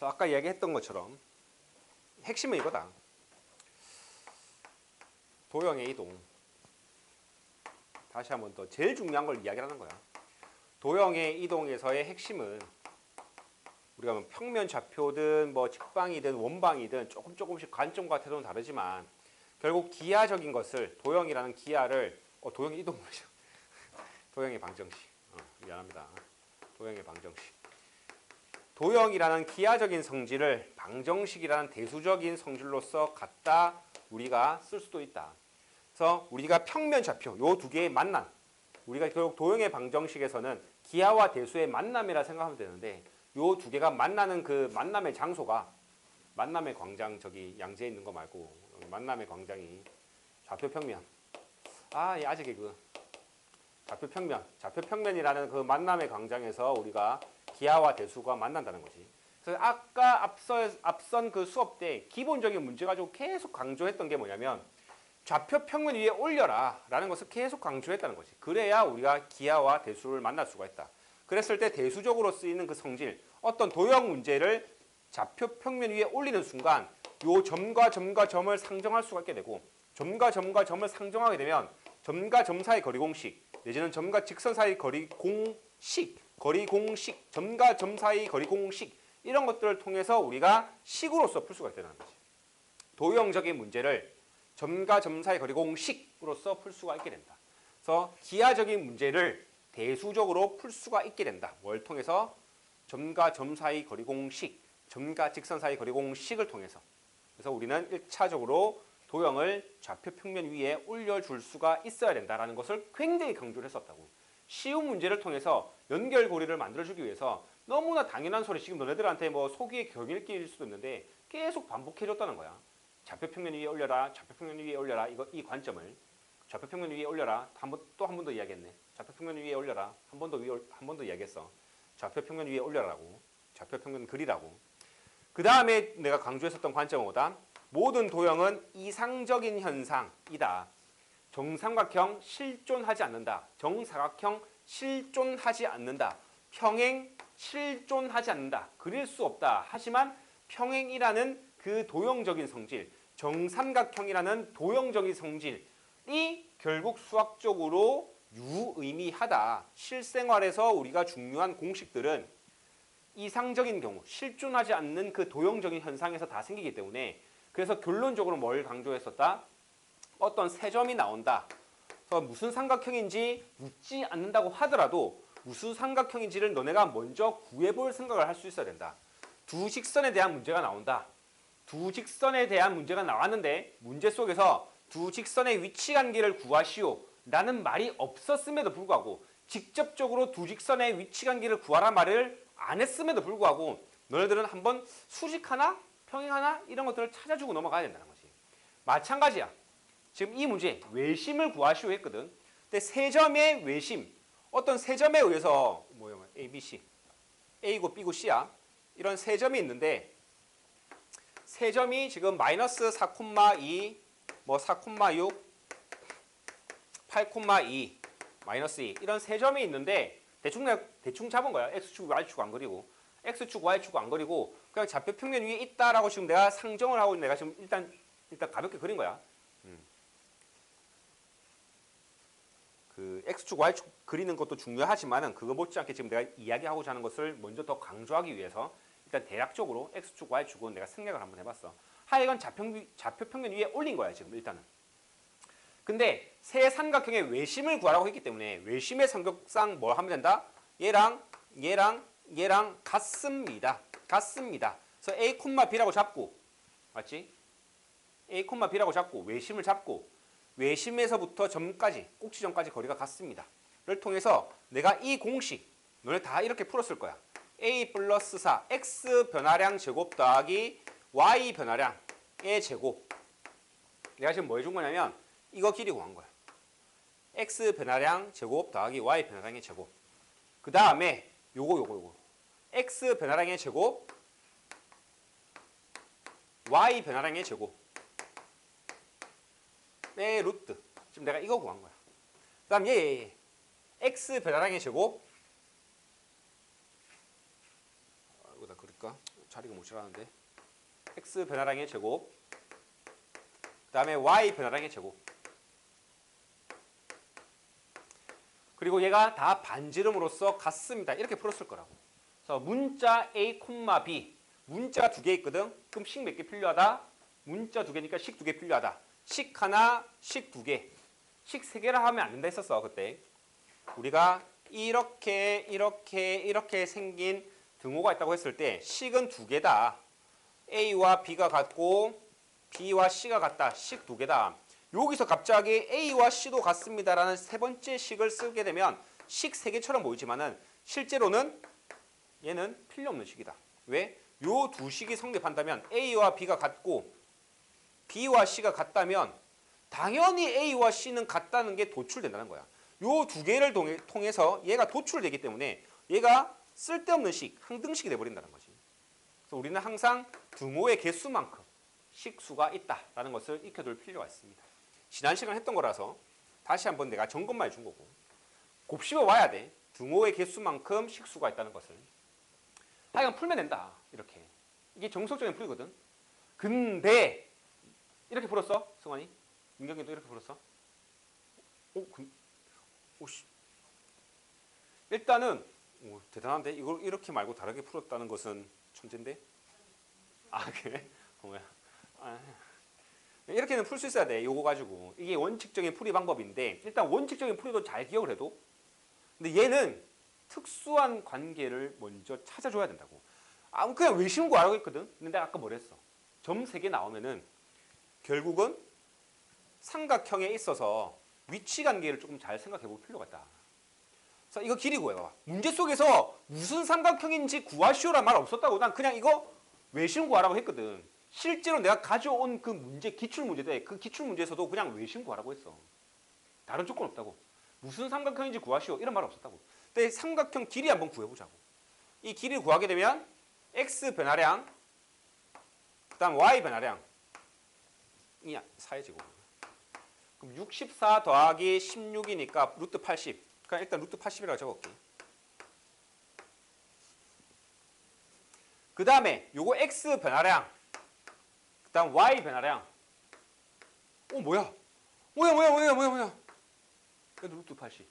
그래서 아까 이야기했던 것처럼 핵심은 이거다. 도형의 이동. 다시 한번 더 제일 중요한 걸 이야기하는 거야. 도형의 이동에서의 핵심은 우리가 뭐 평면 좌표든 뭐 직방이든 원방이든 조금씩 관점과 태도는 다르지만 결국 기하적인 것을 도형이라는 기하를 도형의 이동 뭐죠? 도형의 방정식. 미안합니다. 도형의 방정식. 도형이라는 기하적인 성질을 방정식이라는 대수적인 성질로서 갖다 우리가 쓸 수도 있다. 그래서 우리가 평면 좌표 요 두 개의 만남, 우리가 결국 도형의 방정식에서는 기하와 대수의 만남이라 생각하면 되는데 요 두 개가 만나는 그 만남의 장소가 만남의 광장 저기 양재에 있는 거 말고 만남의 광장이 좌표평면. 아재 개그. 좌표평면이라는 그 만남의 광장에서 우리가 기하와 대수가 만난다는 거지. 그래서 아까 앞선 그 수업 때 기본적인 문제 가지고 계속 강조했던 게 뭐냐면 좌표평면 위에 올려라 라는 것을 계속 강조했다는 거지. 그래야 우리가 기하와 대수를 만날 수가 있다. 그랬을 때 대수적으로 쓰이는 그 성질, 어떤 도형 문제를 좌표평면 위에 올리는 순간 요 점과 점을 상정할 수가 있게 되고 점과 점을 상정하게 되면 점과 점 사이 거리공식 내지는 점과 직선 사이 거리공식, 점과 점 사이 거리공식 이런 것들을 통해서 우리가 식으로서 풀 수가 있다는 거지. 도형적인 문제를 점과 점 사이 거리공식으로서 풀 수가 있게 된다. 그래서 기하적인 문제를 대수적으로 풀 수가 있게 된다. 뭘 통해서? 점과 점 사이 거리공식, 점과 직선 사이 거리공식을 통해서. 그래서 우리는 1차적으로 도형을 좌표평면 위에 올려줄 수가 있어야 된다는 것을 굉장히 강조를 했었다고. 쉬운 문제를 통해서 연결고리를 만들어주기 위해서 너무나 당연한 소리, 지금 너네들한테 뭐 속이의 경일기일 수도 있는데 계속 반복해줬다는 거야. 좌표평면 위에 올려라, 좌표평면 위에 올려라, 이 관점을. 좌표평면 위에 올려라, 또 한 번 더 이야기했네. 좌표평면 위에 올려라, 한 번 더 이야기했어. 좌표평면 위에 올려라고. 좌표평면 그리라고. 그 다음에 내가 강조했었던 관점은 뭐다? 모든 도형은 이상적인 현상이다. 정삼각형 실존하지 않는다. 정사각형 실존하지 않는다. 평행 실존하지 않는다. 그릴 수 없다. 하지만 평행이라는 그 도형적인 성질, 정삼각형이라는 도형적인 성질이 결국 수학적으로 유의미하다. 실생활에서 우리가 중요한 공식들은 이상적인 경우, 실존하지 않는 그 도형적인 현상에서 다 생기기 때문에 그래서 결론적으로 뭘 강조했었다? 어떤 세 점이 나온다. 그래서 무슨 삼각형인지 묻지 않는다고 하더라도 무슨 삼각형인지를 너네가 먼저 구해볼 생각을 할 수 있어야 된다. 두 직선에 대한 문제가 나온다. 두 직선에 대한 문제가 나왔는데 문제 속에서 두 직선의 위치관계를 구하시오 라는 말이 없었음에도 불구하고 직접적으로 두 직선의 위치관계를 구하라 말을 안 했음에도 불구하고 너네들은 한번 수직하나 평행하나 이런 것들을 찾아주고 넘어가야 된다는 거지. 마찬가지야. 지금 이 문제 외심을 구하시오 했거든. 근데 세 점의 외심, 어떤 세 점에 의해서 A, B, C, A고 B고 C야. 이런 세 점이 있는데 세 점이 지금 마이너스 4,2, 뭐 4,6, 8,2, 마이너스 2 이런 세 점이 있는데 대충 잡은 거야. X축, Y축 안 그리고 X축, Y축 안 그리고 그냥 좌표평면 위에 있다라고 지금 내가 상정을 하고 내가 지금 일단 가볍게 그린 거야. 그 X축, Y축 그리는 것도 중요하지만은 그거 못지않게 지금 내가 이야기하고자 하는 것을 먼저 더 강조하기 위해서 일단 대략적으로 X축, Y축은 내가 생략을 한번 해봤어. 하여간 좌표평면 위에 올린 거야 지금 일단은. 근데 세 삼각형의 외심을 구하라고 했기 때문에 외심의 삼각상 뭘 하면 된다? 얘랑 같습니다. 그래서 A, B라고 잡고 맞지? A, B라고 잡고 외심을 잡고 외심에서부터 점까지 꼭지점까지 거리가 같습니다. 를 통해서 내가 이 공식 너네 다 이렇게 풀었을 거야. A 플러스 4 X 변화량 제곱 더하기 Y 변화량의 제곱. 내가 지금 뭐 해준 거냐면 이거 길이 구한 거야. X 변화량 제곱 더하기 Y 변화량의 제곱. 그 다음에 요거. X 변화량의 제곱, Y 변화량의 제곱. 의 루트. 지금 내가 이거 구한 거야. 그 다음 얘. X 변화량의 제곱. 이거 다 그릴까? 쓸까? 자리가 모자라는데. x 변화량의 제곱. 그 다음에 y 변화량의 제곱. 그리고 얘가 다 반지름으로서 같습니다. 이렇게 풀었을 거라고. 그래서 문자 a, b. 문자가 두 개 있거든. 그럼 식 몇 개 필요하다? 문자 두 개니까 식 두 개 필요하다. 식 하나, 식 두 개. 식 세 개라 하면 안 된다 했었어, 그때. 우리가 이렇게 생긴 등호가 있다고 했을 때 식은 두 개다. A와 B가 같고 B와 C가 같다. 식 두 개다. 여기서 갑자기 A와 C도 같습니다라는 세 번째 식을 쓰게 되면 식 세 개처럼 보이지만은 실제로는 얘는 필요 없는 식이다. 왜? 요 두 식이 성립한다면 A와 B가 같고 B와 C가 같다면 당연히 A와 C는 같다는 게 도출된다는 거야. 요 두 개를 통해서 얘가 도출되기 때문에 얘가 쓸데없는 식, 항등식이 돼버린다는 거지. 그래서 우리는 항상 등호의 개수만큼 식수가 있다라는 것을 익혀둘 필요가 있습니다. 지난 시간에 했던 거라서 다시 한번 내가 점검만 해준 거고 곱씹어 와야 돼. 등호의 개수만큼 식수가 있다는 것을. 하여간 풀면 된다. 이렇게. 이게 정석적인 풀이거든. 근데 이렇게 풀었어? 승환이? 민경이도 이렇게 풀었어? 오씨. 일단은 대단한데? 이걸 이렇게 말고 다르게 풀었다는 것은 천재인데? 아 그래? 뭐야? 이렇게는 풀 수 있어야 돼. 요거 가지고. 이게 원칙적인 풀이 방법인데 일단 원칙적인 풀이도 잘 기억을 해도 근데 얘는 특수한 관계를 먼저 찾아줘야 된다고. 그냥 외심고 알고 있거든. 근데 내가 아까 뭐랬어? 점 3개 나오면은 결국은 삼각형에 있어서 위치 관계를 조금 잘 생각해 볼 필요가 있다. 그래서 이거 길이 구해봐. 문제 속에서 무슨 삼각형인지 구하시오란 말 없었다고. 난 그냥 이거 외심 구하라고 했거든. 실제로 내가 가져온 그 문제, 기출문제인데 그 기출문제에서도 그냥 외심 구하라고 했어. 다른 조건 없다고. 무슨 삼각형인지 구하시오 이런 말 없었다고. 근데 삼각형 길이 한번 구해보자고. 이 길이를 구하게 되면 x 변화량 그 다음 y 변화량 이 4의 제곱. 그럼 64 더하기 16이니까 루트 80. 그냥 일단 루트 80이라고 적을게. 그 다음에 요거 x 변화량 그 다음 y 변화량 뭐야? 뭐야? 그래도 루트 80.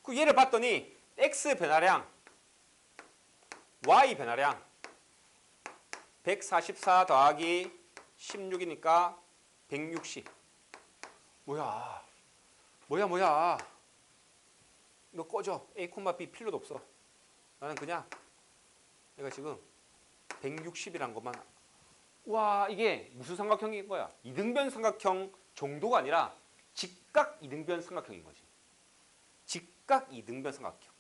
그 얘를 봤더니 x 변화량 y 변화량 144 더하기 16이니까 160. 뭐야? 너 꺼져. A, B 필요도 없어. 나는 그냥 내가 지금 160이란 것만. 와, 이게 무슨 삼각형인 거야? 이등변 삼각형 정도가 아니라 직각 이등변 삼각형인 거지. 직각 이등변 삼각형.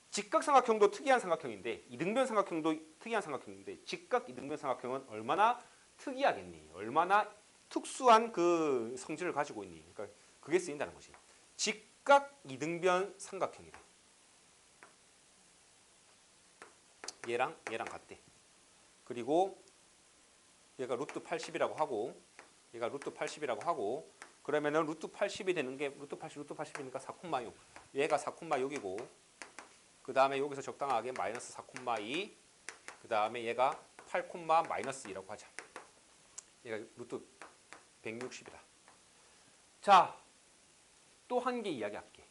직각 삼각형도 특이한 삼각형인데 이등변 삼각형도 특이한 삼각형인데 직각 이등변 삼각형은 얼마나 특이하겠니? 얼마나 특수한 그 성질을 가지고 있니? 그러니까 그게 쓰인다는 거지. 직각 이등변 삼각형이다. 얘랑 같대. 그리고 얘가 루트 80이라고 하고 얘가 루트 80이라고 하고 그러면은 루트 80이 되는 게 루트 80이니까 4,6. 얘가 4,6이고 그 다음에 여기서 적당하게 마이너스 4,2 그 다음에 얘가 8, 마이너스 2라고 하자. 얘가 루트 160이다. 자, 또 한 개 이야기할게.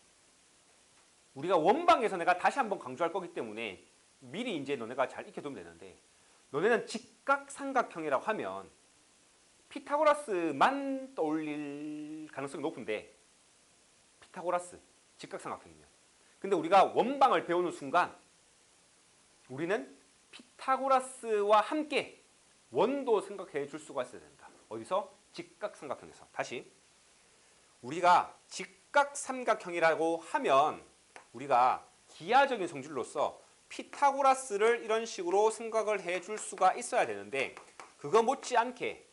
우리가 원방에서 내가 다시 한번 강조할 거기 때문에 미리 이제 너네가 잘 익혀두면 되는데 너네는 직각삼각형이라고 하면 피타고라스만 떠올릴 가능성이 높은데 피타고라스 직각삼각형이면 근데 우리가 원방을 배우는 순간 우리는 피타고라스와 함께 원도 생각해 줄 수가 있어야 된다. 어디서? 직각삼각형에서. 다시 우리가 직각삼각형이라고 하면 우리가 기하적인 성질로서 피타고라스를 이런 식으로 생각을 해 줄 수가 있어야 되는데 그거 못지않게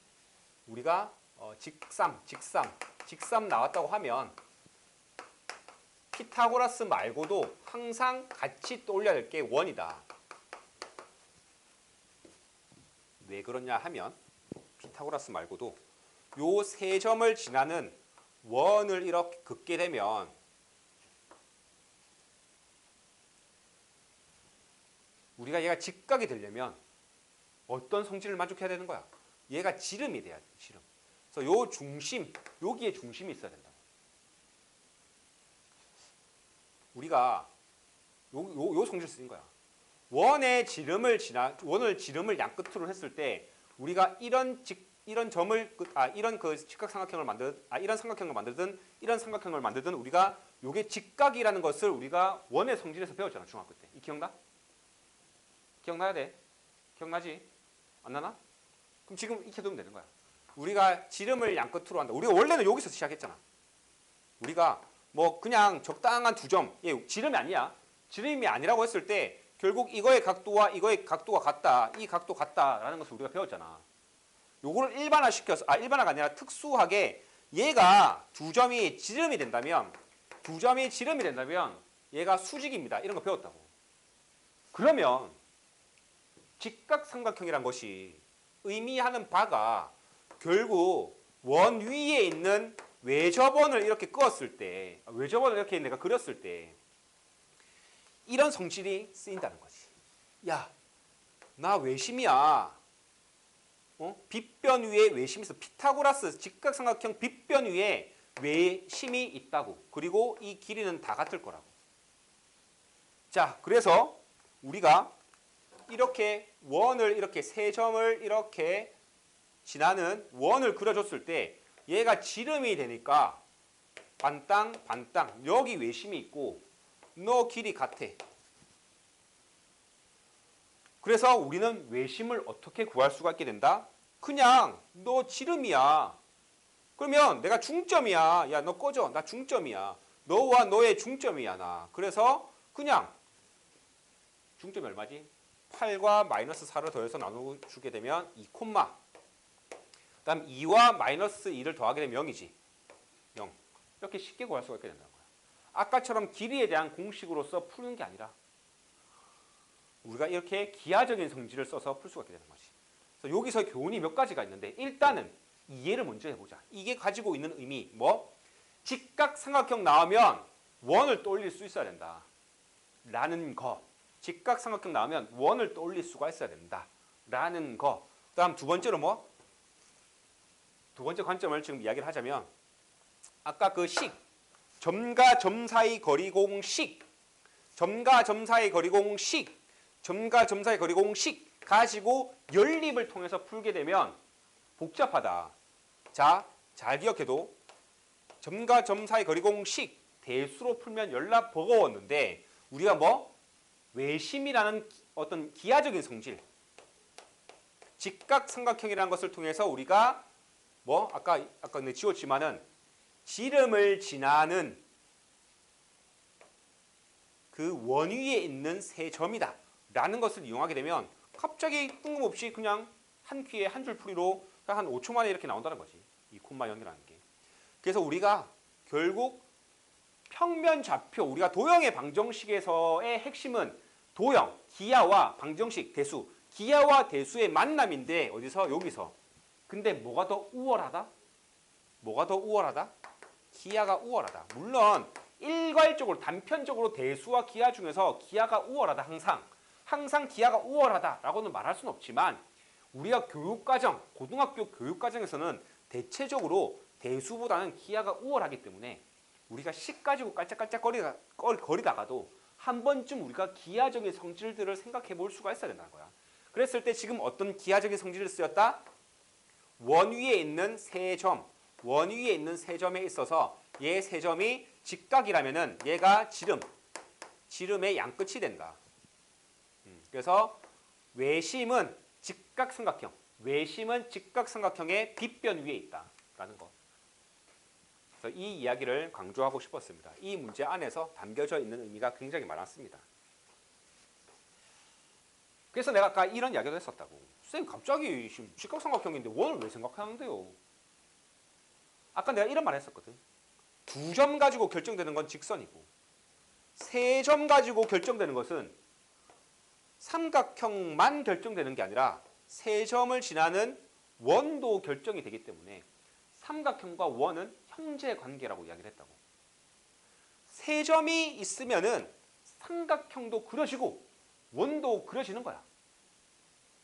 우리가 직삼 나왔다고 하면 피타고라스 말고도 항상 같이 떠올려야 될 게 원이다. 왜 그러냐 하면 피타고라스 말고도 요 세 점을 지나는 원을 이렇게 긋게 되면 우리가 얘가 직각이 되려면 어떤 성질을 만족해야 되는 거야? 얘가 지름이 돼야 돼. 지름. 그래서 요 중심, 여기에 중심이 있어야 된다. 우리가 요 성질 쓰는 거야. 원을 지름을 양 끝으로 했을 때 우리가 이런 직각삼각형을 이런 삼각형을 만들든 이런 삼각형을 만들든 우리가 요게 직각이라는 것을 우리가 원의 성질에서 배웠잖아, 중학교 때. 이 기억나? 기억나야 돼. 기억나지? 안 나나? 그럼 지금 익혀 두면 되는 거야. 우리가 지름을 양 끝으로 한다. 우리가 원래는 여기서 시작했잖아. 우리가 뭐 그냥 적당한 두 점, 얘 지름이 아니야. 지름이 아니라고 했을 때 결국 이거의 각도와 이거의 각도가 같다. 이 각도 같다라는 것을 우리가 배웠잖아. 요거를 일반화가 아니라 특수하게 얘가 두 점이 지름이 된다면 얘가 수직입니다. 이런 거 배웠다고. 그러면 직각삼각형이란 것이 의미하는 바가 결국 원 위에 있는 외접원을 이렇게 그었을 때, 외접원을 이렇게 내가 그렸을 때 이런 성질이 쓰인다는 거지. 야, 나 외심이야. 빗변 위에 외심이 있어. 피타고라스 직각삼각형 빗변 위에 외심이 있다고. 그리고 이 길이는 다 같을 거라고. 자, 그래서 우리가 이렇게 원을 이렇게 세 점을 이렇게 지나는 원을 그려줬을 때 얘가 지름이 되니까 반땅 여기 외심이 있고 너 길이 같아. 그래서 우리는 외심을 어떻게 구할 수가 있게 된다? 그냥 너 지름이야. 그러면 내가 중점이야. 야, 너 꺼져. 나 중점이야. 너와 너의 중점이야, 나. 그래서 그냥 중점이 얼마지? 8과 마이너스 4를 더해서 나눠주게 되면 2, 그다음 2와 마이너스 2를 더하게 되면 0이지. 0. 이렇게 쉽게 구할 수가 있게 된다는 거야. 아까처럼 길이에 대한 공식으로서 푸는 게 아니라 우리가 이렇게 기하적인 성질을 써서 풀 수가 있게 되는 거지. 그래서 여기서 교훈이 몇 가지가 있는데 일단은 이해를 먼저 해보자. 이게 가지고 있는 의미 뭐? 직각삼각형 나오면 원을 떠올릴 수 있어야 된다. 라는 거. 직각삼각형 나오면 원을 떠올릴 수가 있어야 된다. 라는 거. 그 다음 두 번째로 뭐? 두 번째 관점을 지금 이야기를 하자면 아까 그 식, 점과 점 사이 거리 공식, 점과 점 사이 거리 공식, 점과 점 사이 거리 공식 가지고 연립을 통해서 풀게 되면 복잡하다. 자, 잘 기억해도 점과 점 사이 거리 공식 대수로 풀면 연락 버거웠는데 우리가 뭐? 외심이라는 어떤 기하적인 성질, 직각삼각형이라는 것을 통해서 우리가 뭐 아까 내가 지웠지만은 지름을 지나는 그 원 위에 있는 세 점이다 라는 것을 이용하게 되면 갑자기 뜬금없이 그냥 한 퀴에 한 줄 풀이로 한 5초 만에 이렇게 나온다는 거지. 2,0이라는 게. 그래서 우리가 결국 평면 좌표, 우리가 도형의 방정식에서의 핵심은 도형, 기하와 방정식, 대수, 기하와 대수의 만남인데 어디서? 여기서. 근데 뭐가 더 우월하다? 뭐가 더 우월하다? 기하가 우월하다. 물론 일괄적으로 단편적으로 대수와 기하 중에서 기하가 우월하다. 항상 기하가 우월하다라고는 말할 수는 없지만 우리가 교육과정, 고등학교 교육과정에서는 대체적으로 대수보다는 기하가 우월하기 때문에 우리가 식 가지고 깔짝깔짝 거리다가도 한 번쯤 우리가 기하적인 성질들을 생각해 볼 수가 있어야 된다는 거야. 그랬을 때 지금 어떤 기하적인 성질을 쓰였다? 원 위에 있는 세 점, 원 위에 있는 세 점에 있어서 얘 세 점이 직각이라면은 얘가 지름의 양끝이 된다. 그래서 외심은 직각삼각형의 빗변 위에 있다라는 것. 그래서 이 이야기를 강조하고 싶었습니다. 이 문제 안에서 담겨져 있는 의미가 굉장히 많았습니다. 그래서 내가 아까 이런 이야기도 했었다고. 선생님 갑자기 지금 직각삼각형인데 원을 왜 생각하는데요? 아까 내가 이런 말 했었거든. 두 점 가지고 결정되는 건 직선이고 세 점 가지고 결정되는 것은 삼각형만 결정되는 게 아니라 세 점을 지나는 원도 결정이 되기 때문에 삼각형과 원은 형제 관계라고 이야기를 했다고. 세 점이 있으면은 삼각형도 그려지고 원도 그려지는 거야.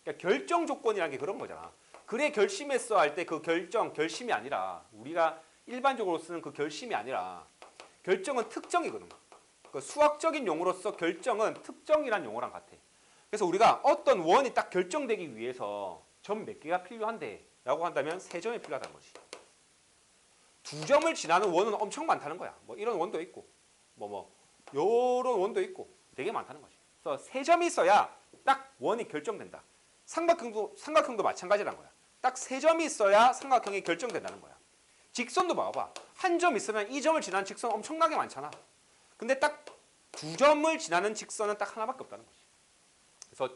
그러니까 결정 조건이라는 게 그런 거잖아. 그래 결심했어 할 때 그 결심이 아니라 우리가 일반적으로 쓰는 그 결심이 아니라 결정은 특정이거든. 그 수학적인 용어로서 결정은 특정이란 용어랑 같아. 그래서 우리가 어떤 원이 딱 결정되기 위해서 점 몇 개가 필요한데 라고 한다면 3점이 필요하다는 거지. 2점을 지나는 원은 엄청 많다는 거야. 뭐 이런 원도 있고 요런 원도 있고 되게 많다는 거지. 그래서 3점이 있어야 딱 원이 결정된다. 삼각형도 마찬가지라는 거야. 딱 3점이 있어야 삼각형이 결정된다는 거야. 직선도 봐봐. 한 점 있으면 이 점을 지나는 직선 엄청나게 많잖아. 근데 딱 2점을 지나는 직선은 딱 하나밖에 없다는 거지. 그래서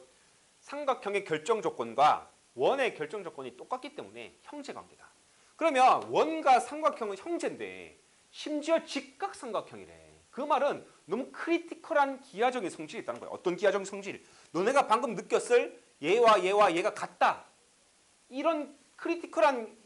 삼각형의 결정 조건과 원의 결정 조건이 똑같기 때문에 형제 관계다. 그러면 원과 삼각형은 형제인데 심지어 직각삼각형이래. 그 말은 너무 크리티컬한 기하적인 성질이 있다는 거야. 어떤 기하적인 성질? 너네가 방금 느꼈을 얘와 얘가 같다. 이런 크리티컬한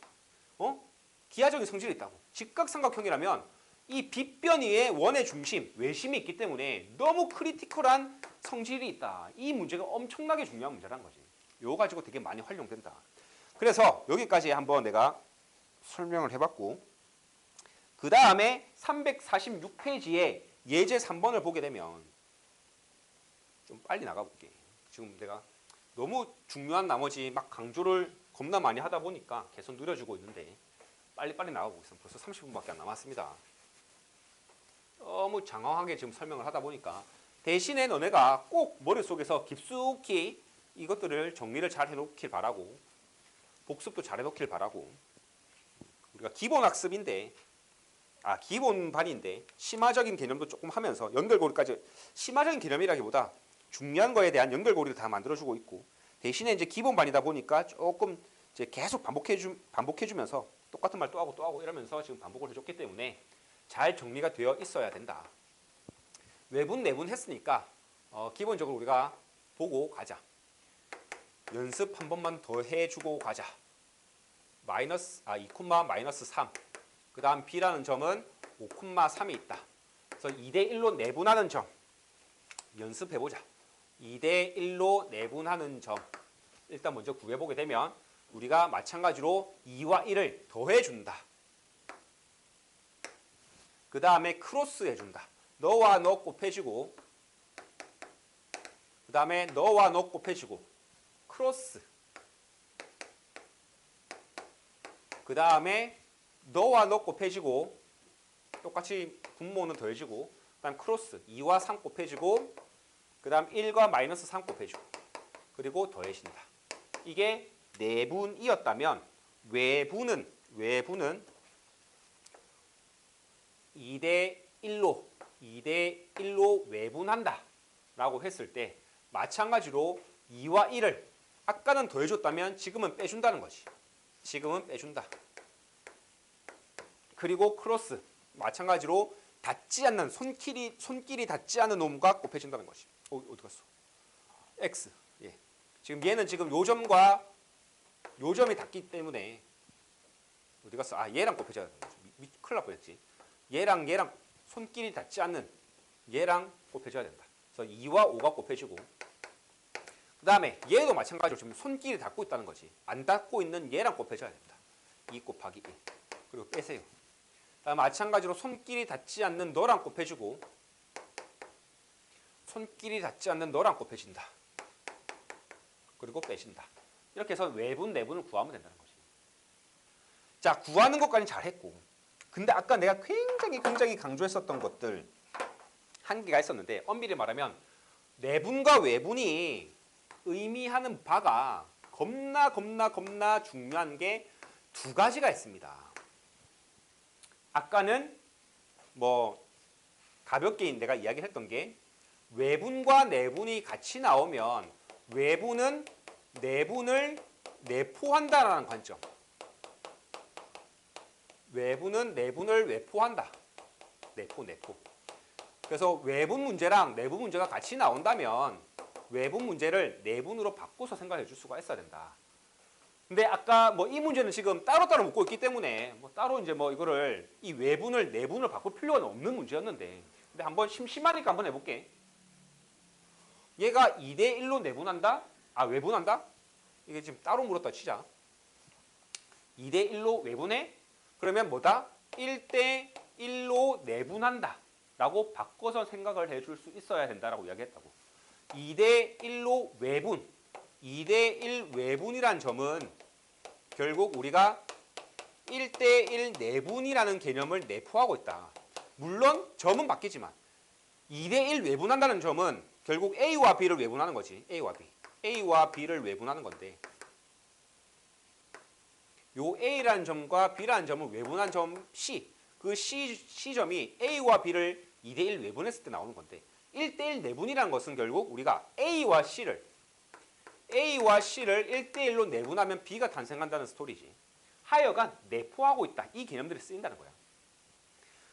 기하적인 성질이 있다고. 직각삼각형이라면 이 빗변위에 원의 중심, 외심이 있기 때문에 너무 크리티컬한 성질이 있다. 이 문제가 엄청나게 중요한 문제라는 거지. 이거 가지고 되게 많이 활용된다. 그래서 여기까지 한번 내가 설명을 해봤고 그 다음에 346페이지에 예제 3번을 보게 되면 좀 빨리 나가볼게. 지금 내가 너무 중요한 나머지 막 강조를 겁나 많이 하다 보니까 계속 느려지고 있는데 빨리빨리 나가보겠습니다. 벌써 30분밖에 안 남았습니다. 너무 장황하게 지금 설명을 하다 보니까 대신에 너네가 꼭 머릿속에서 깊숙이 이것들을 정리를 잘 해놓길 바라고 복습도 잘 해놓길 바라고 우리가 기본 학습인데 기본반인데 심화적인 개념도 조금 하면서 연결고리까지 심화적인 개념이라기보다 중요한 거에 대한 연결고리를 다 만들어주고 있고 대신에 이제 기본반이다 보니까 조금 이제 계속 반복해주면서 똑같은 말 또 하고 이러면서 지금 반복을 해줬기 때문에 잘 정리가 되어 있어야 된다. 외분 내분 했으니까 기본적으로 우리가 보고 가자. 연습 한 번만 더 해주고 가자. 2,-3. 그 다음 B라는 점은 5,3이 있다. 그래서 2대1로 내분하는 점 연습해보자. 2대1로 내분하는 점 일단 먼저 구해보게 되면 우리가 마찬가지로 2와 1을 더해준다. 그 다음에 크로스 해준다. 너와 너 곱해지고 그 다음에 너와 너 곱해지고 크로스 그 다음에 너와 너 곱해지고 똑같이 분모는 더해지고 그 다음 크로스 2와 3 곱해지고 그 다음 1과 마이너스 3 곱해지고 그리고 더해진다. 이게 내분이었다면 외분은 2대1로 외분한다 라고 했을 때 마찬가지로 2와 1을 아까는 더해줬다면 지금은 빼준다는 거지. 지금은 빼준다. 그리고 크로스 마찬가지로 닿지 않는 손길이 닿지 않는 놈과 곱해진다는 것이. 어디 갔어? X. 예. 지금 얘는 지금 요 점과 요 점이 닿기 때문에 어디 갔어? 얘랑 곱해져야 되는 거지. 큰일 날 뻔했지. 얘랑 손길이 닿지 않는 얘랑 곱해져야 된다. 그래서 2와 5가 곱해지고 그 다음에 얘도 마찬가지로 지금 손길이 닿고 있다는 거지. 안 닿고 있는 얘랑 곱해져야 된다. 2 곱하기 1. 그리고 빼세요. 마찬가지로 손길이 닿지 않는 너랑 곱해주고 손길이 닿지 않는 너랑 곱해진다. 그리고 빼진다. 이렇게 해서 외분, 내분을 구하면 된다는 거지. 자, 구하는 것까지는 잘했고 근데 아까 내가 굉장히 강조했었던 것들 한 개가 있었는데 엄밀히 말하면 내분과 외분이 의미하는 바가 겁나 중요한 게 두 가지가 있습니다. 아까는 가볍게 내가 이야기를 했던 게 외분과 내분이 같이 나오면 외분은 내분을 내포한다라는 관점. 외분은 내분을 외포한다. 내포. 그래서 외분 문제랑 내분 문제가 같이 나온다면 외분 문제를 내분으로 바꿔서 생각해 줄 수가 있어야 된다. 근데 아까 이 문제는 지금 따로따로 묶고 있기 때문에 따로 이제 이거를 이 외분을 내분으로 바꿀 필요가 없는 문제였는데 근데 한번 심심하니까 한번 해볼게. 얘가 2대 1로 내분한다? 아, 외분한다? 이게 지금 따로 물었다 치자. 2대 1로 외분해? 그러면 뭐다? 1대 1로 내분한다 라고 바꿔서 생각을 해줄 수 있어야 된다라고 이야기했다고. 2대 1로 외분, 2대 1 외분이란 점은 결국 우리가 1대 1 내분이라는 개념을 내포하고 있다. 물론 점은 바뀌지만 2대 1 외분한다는 점은 결국 A와 B를 외분하는 거지. A와 B. A와 B를 외분하는 건데 요 A라는 점과 B라는 점을 외분한 점 C, 그 C점이 A와 B를 2대 1 외분했을 때 나오는 건데 1대 1 내분이라는 것은 결국 우리가 A와 C를 1대 1로 내분하면 B가 탄생한다는 스토리지. 하여간 내포하고 있다. 이 개념들이 쓰인다는 거야.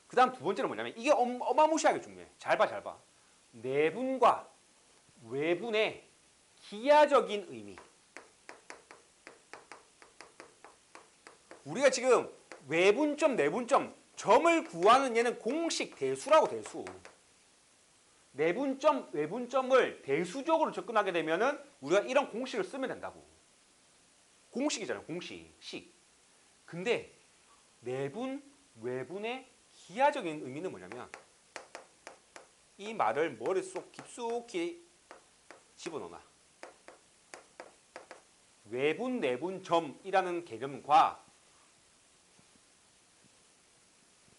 그 다음 두 번째는 뭐냐면 이게 어마무시하게 중요해. 잘 봐, 잘 봐. 내분과 외분의 기하적인 의미. 우리가 지금 외분점, 내분점, 점을 구하는 얘는 공식 대수라고 대수. 내분점, 외분점을 대수적으로 접근하게 되면은 우리가 이런 공식을 쓰면 된다고. 공식이잖아요, 공식. 식. 근데 내분, 외분의 기하적인 의미는 뭐냐면 이 말을 머릿속 깊숙이 집어넣어놔. 외분, 내분, 점이라는 개념과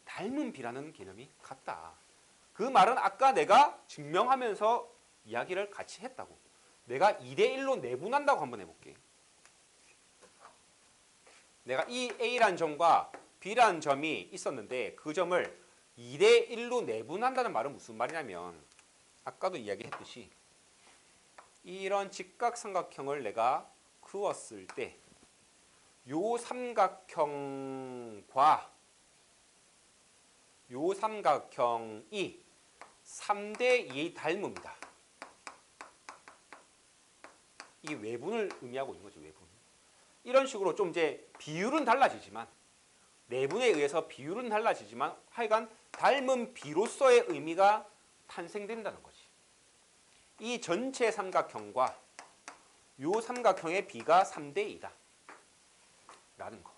닮은 비라는 개념이 같다. 그 말은 아까 내가 증명하면서 이야기를 같이 했다고. 내가 2대 1로 내분한다고 한번 해볼게. 내가 이 A라는 점과 B라는 점이 있었는데 그 점을 2대 1로 내분한다는 말은 무슨 말이냐면 아까도 이야기했듯이 이런 직각삼각형을 내가 그었을 때 요 삼각형과 요 삼각형이 3대 2의 닮음이다. 이 외분을 의미하고 있는 거죠, 외분. 이런 식으로 좀 이제 비율은 달라지지만 내분에 의해서 비율은 달라지지만 하여간 닮은 비로서의 의미가 탄생된다는 거지. 이 전체 삼각형과 요 삼각형의 비가 3대 2다. 라는 거.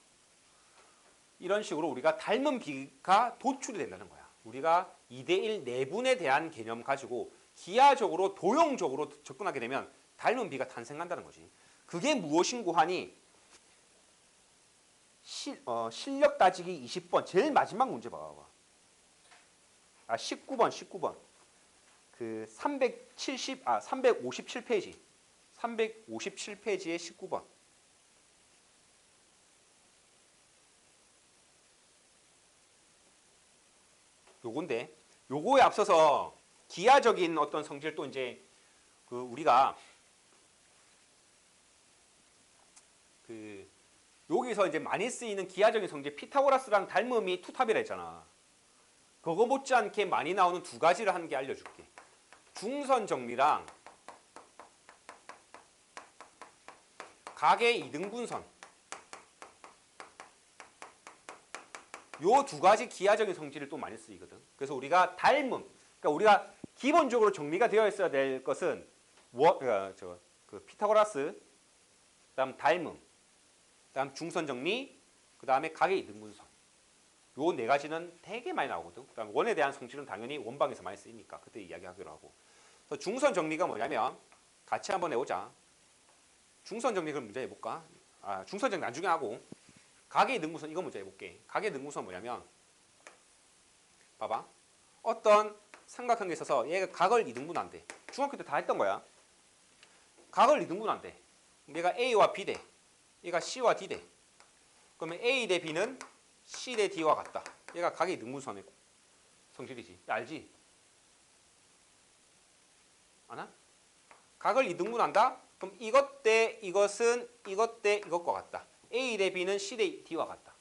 이런 식으로 우리가 닮은 비가 도출이 된다는 거야. 우리가 2대 1 내분에 대한 개념 가지고 기하적으로 도형적으로 접근하게 되면 닮은 비가 탄생한다는 거지. 그게 무엇인고 하니 실력 따지기 20번 제일 마지막 문제 봐봐. 19번. 그 357페이지. 357페이지의 19번. 요건데 요거에 앞서서 기하적인 어떤 성질 또 이제 그 우리가 그 여기서 이제 많이 쓰이는 기하적인 성질 피타고라스랑 닮음이 투탑이라 했잖아. 그거 못지않게 많이 나오는 두 가지를 한 개 알려줄게. 중선 정리랑 각의 이등분선. 요 두 가지 기하적인 성질을 또 많이 쓰이거든. 그래서 우리가 닮음, 그러니까 우리가 기본적으로 정리가 되어 있어야 될 것은 그 피타고라스, 그다음 닮음, 그다음 중선 정리, 그다음에 각의 이등분선. 요 네 가지는 되게 많이 나오거든. 그다음 원에 대한 성질은 당연히 원방에서 많이 쓰이니까 그때 이야기하기로 하고. 그래서 중선 정리가 뭐냐면 같이 한번 해보자. 중선 정리 그럼 문제 해볼까? 중선 정리 나중에 하고. 각의 등분선 이거 먼저 해볼게. 각의 등분선 뭐냐면 봐봐. 어떤 삼각형에 있어서 얘가 각을 이등분한대. 중학교 때 다 했던 거야. 각을 이등분한대. 얘가 A와 B 대 얘가 C와 D 대. 그러면 A 대 B는 C 대 D와 같다. 얘가 각의 이등분선의 성질이지. 알지? 아나? 각을 이등분한다? 그럼 이것 대 이것은 이것 대 이것과 같다. A 대 B는 C 대 D와 같다.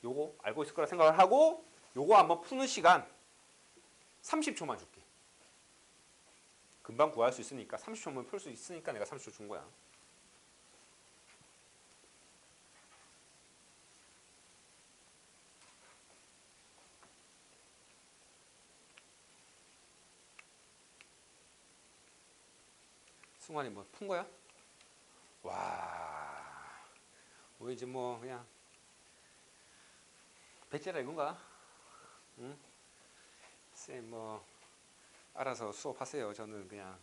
요거 알고 있을 거라 생각을 하고 요거 한번 푸는 시간 30초만 줄게. 금방 구할 수 있으니까 30초면 풀 수 있으니까 내가 30초 준 거야. 승환이 뭐 푼 거야? 와, 뭐 이제 뭐 그냥 배째라 이건가? 응? 쌤 뭐 알아서 수업하세요. 저는 그냥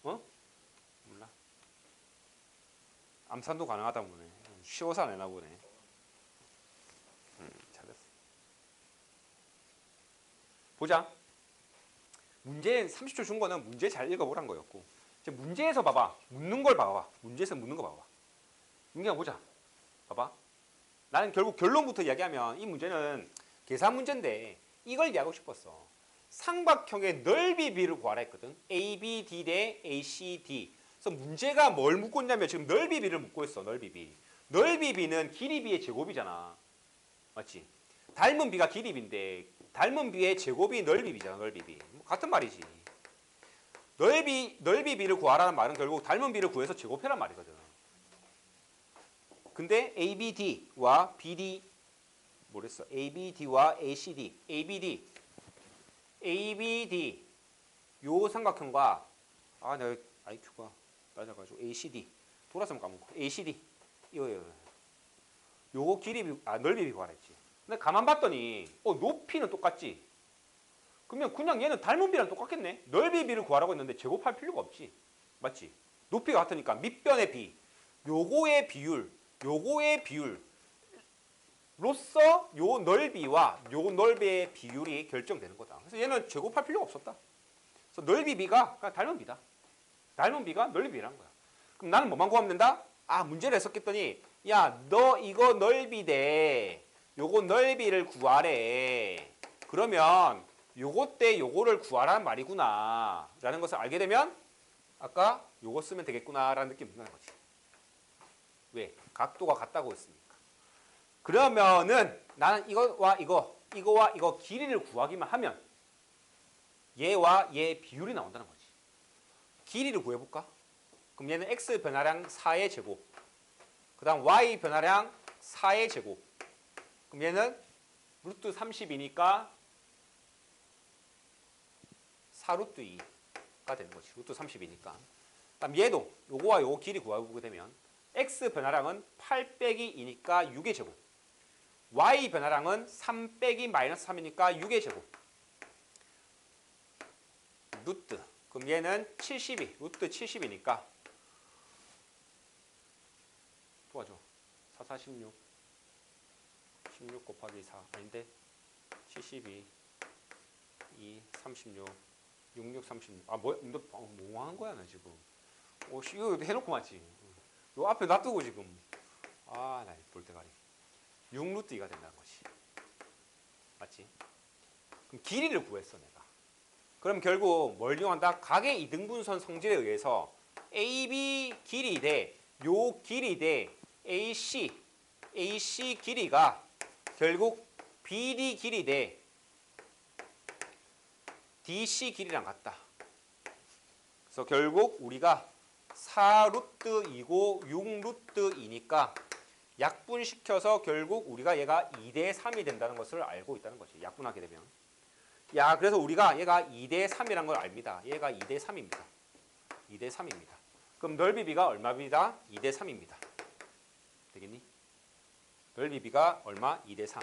몰라. 암산도 가능하다 보네. 쉬워서 안 해나 보네. 잘했어. 보자. 문제 30초 준 거는 문제 잘 읽어보란 거였고, 이제 문제에서 봐봐. 묻는 걸 봐봐. 문제에서 묻는 거 봐봐. 민경아 보자. 봐봐. 나는 결국 결론부터 이야기하면 이 문제는 계산 문제인데 이걸 이야기하고 싶었어. 삼각형의 넓이 비를 구하라 했거든. ABD 대 ACD. 그래서 문제가 뭘 묻고 있냐면 지금 넓이 비를 묻고 있어. 넓이 비. 넓이 비는 길이 비의 제곱이잖아. 맞지? 닮은 비가 길이 비인데 닮은 비의 제곱이 넓이 비잖아. 넓이 비. 같은 말이지. 넓이 비를 구하라는 말은 결국 닮은 비를 구해서 제곱해란 말이거든. 근데 ABD와 BD 뭐랬어? ABD와 ACD. ABD 요 삼각형과 내가 IQ가 낮아가지고 ACD 돌아서면 까먹고 ACD 이거 요거 길이 넓이 비 구하라 했지. 근데 가만 봤더니 높이는 똑같지. 그러면 그냥 얘는 닮은 비랑 똑같겠네. 넓이 비를 구하라고 했는데 제곱할 필요가 없지. 맞지? 높이가 같으니까 밑변의 비 요거의 비율로서 요 넓이와 요 넓이의 비율이 결정되는 거다. 그래서 얘는 제곱할 필요가 없었다. 그래서 넓이 비가 그냥 닮은 비다. 닮은 비가 넓이 비라는 거야. 그럼 나는 뭐만 구하면 된다? 문제를 해석했더니 야, 너 이거 넓이대. 요거 넓이를 구하래. 그러면 요거 때 요거를 구하라는 말이구나 라는 것을 알게 되면 아까 요거 쓰면 되겠구나 라는 느낌이 든다는 거지. 왜? 각도가 같다고 했으니까. 그러면은 나는 이거와 이거 길이를 구하기만 하면 얘와 얘 비율이 나온다는 거지. 길이를 구해볼까? 그럼 얘는 x 변화량 4의 제곱, 그 다음 y 변화량 4의 제곱. 그럼 얘는 루트 30이니까 4루트 2가 되는 거지. 루트 30이니까. 그다음 얘도 요거와 요거 길이 구하게 되면 x 변화량은 8 빼기 2니까 6의 제곱. y 변화량은 3 빼기 마이너스 3이니까 6의 제곱. 루트. 그럼 얘는 72. 루트 70이니까 도와줘. 4, 4, 16. 16 곱하기 4. 아닌데 72. 2, 36. 66, 36. 뭐야? 너 뭐 하는 거야, 나 지금? 이거 해놓고 맞지? 요 앞에 놔두고 지금. 나 볼때가리. 6루트 2가 된다는 거지. 맞지? 그럼 길이를 구했어, 내가. 그럼 결국 뭘 이용한다? 각의 이등분선 성질에 의해서 AB 길이 대 요 길이 대 AC 길이가 결국 BD 길이 대 DC 길이랑 같다. 그래서 결국 우리가 4루트 2고 6루트 2니까 약분시켜서 결국 우리가 얘가 2대 3이 된다는 것을 알고 있다는 거지. 약분하게 되면. 그래서 우리가 얘가 2대 3이라는 걸 압니다. 얘가 2대 3입니다. 2대 3입니다. 그럼 넓이 비가 얼마입니다? 2대 3입니다. 되겠니? 넓이 비가 얼마? 2대 3.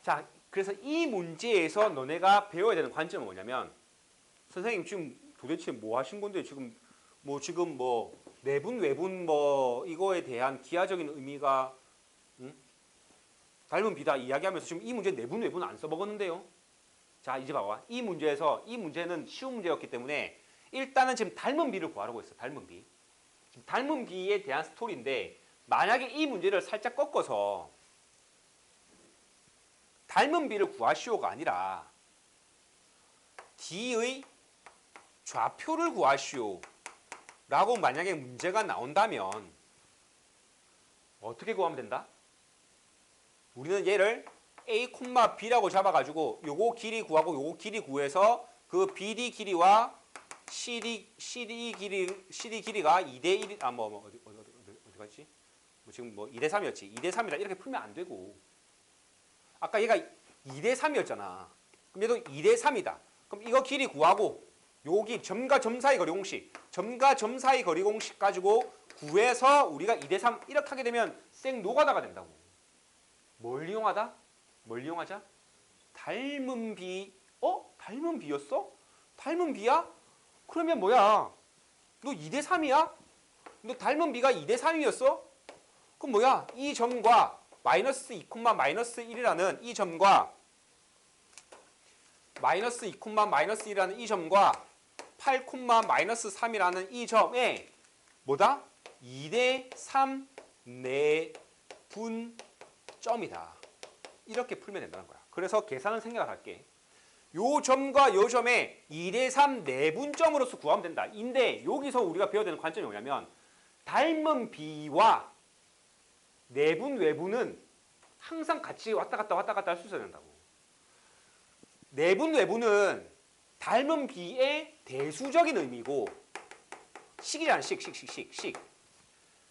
자, 그래서 이 문제에서 너네가 배워야 되는 관점은 뭐냐면 선생님 지금 도대체 뭐 하신 건데 지금 내분 외분 이거에 대한 기하적인 의미가 닮은 비다 이야기하면서 지금 이 문제 내분 외분 안 써먹었는데요. 자, 이제 봐봐. 이 문제는 쉬운 문제였기 때문에 일단은 지금 닮은 비를 구하라고 했어. 닮은 비. 닮은 비에 대한 스토리인데 만약에 이 문제를 살짝 꺾어서 닮은 비를 구하시오가 아니라 D의 좌표를 구하시오 라고 만약에 문제가 나온다면 어떻게 구하면 된다? 우리는 얘를 A, B라고 잡아가지고 요거 길이 구하고 요거 길이 구해서 그 BD 길이와 CD 길이가 2대 1, 어디 갔지? 지금 2대 3이었지. 2대 3이라 이렇게 풀면 안 되고 아까 얘가 2대 3이었잖아. 그럼 얘도 2대 3이다. 그럼 이거 길이 구하고 여기 점과 점 사이 거리 공식, 점과 점 사이 거리 공식 가지고 구해서 우리가 2대3 이렇게 하게 되면 생 노가다가 된다고. 뭘 이용하다? 뭘 이용하자? 닮은 비. 닮은 비였어? 닮은 비야? 그러면 뭐야? 너 2대3이야? 너 닮은 비가 2대3이었어? 그럼 뭐야? 이 점과 마이너스 2, 마이너스 1이라는 이 점과 마이너스 2, 마이너스 1이라는 이 점과 8, 마이너스 3이라는 이 점에 뭐다? 2대3 내분점이다. 이렇게 풀면 된다는 거야. 그래서 계산은 생략을 할게. 요 점과 요 점에 2대3 내분점으로서 구하면 된다. 인데 여기서 우리가 배워야 되는 관점이 뭐냐면 닮은 비와 내분 외분은 항상 같이 왔다 갔다 할 수 있어야 된다고. 내분 외분은 닮은 비의 대수적인 의미고 식이잖아. 식.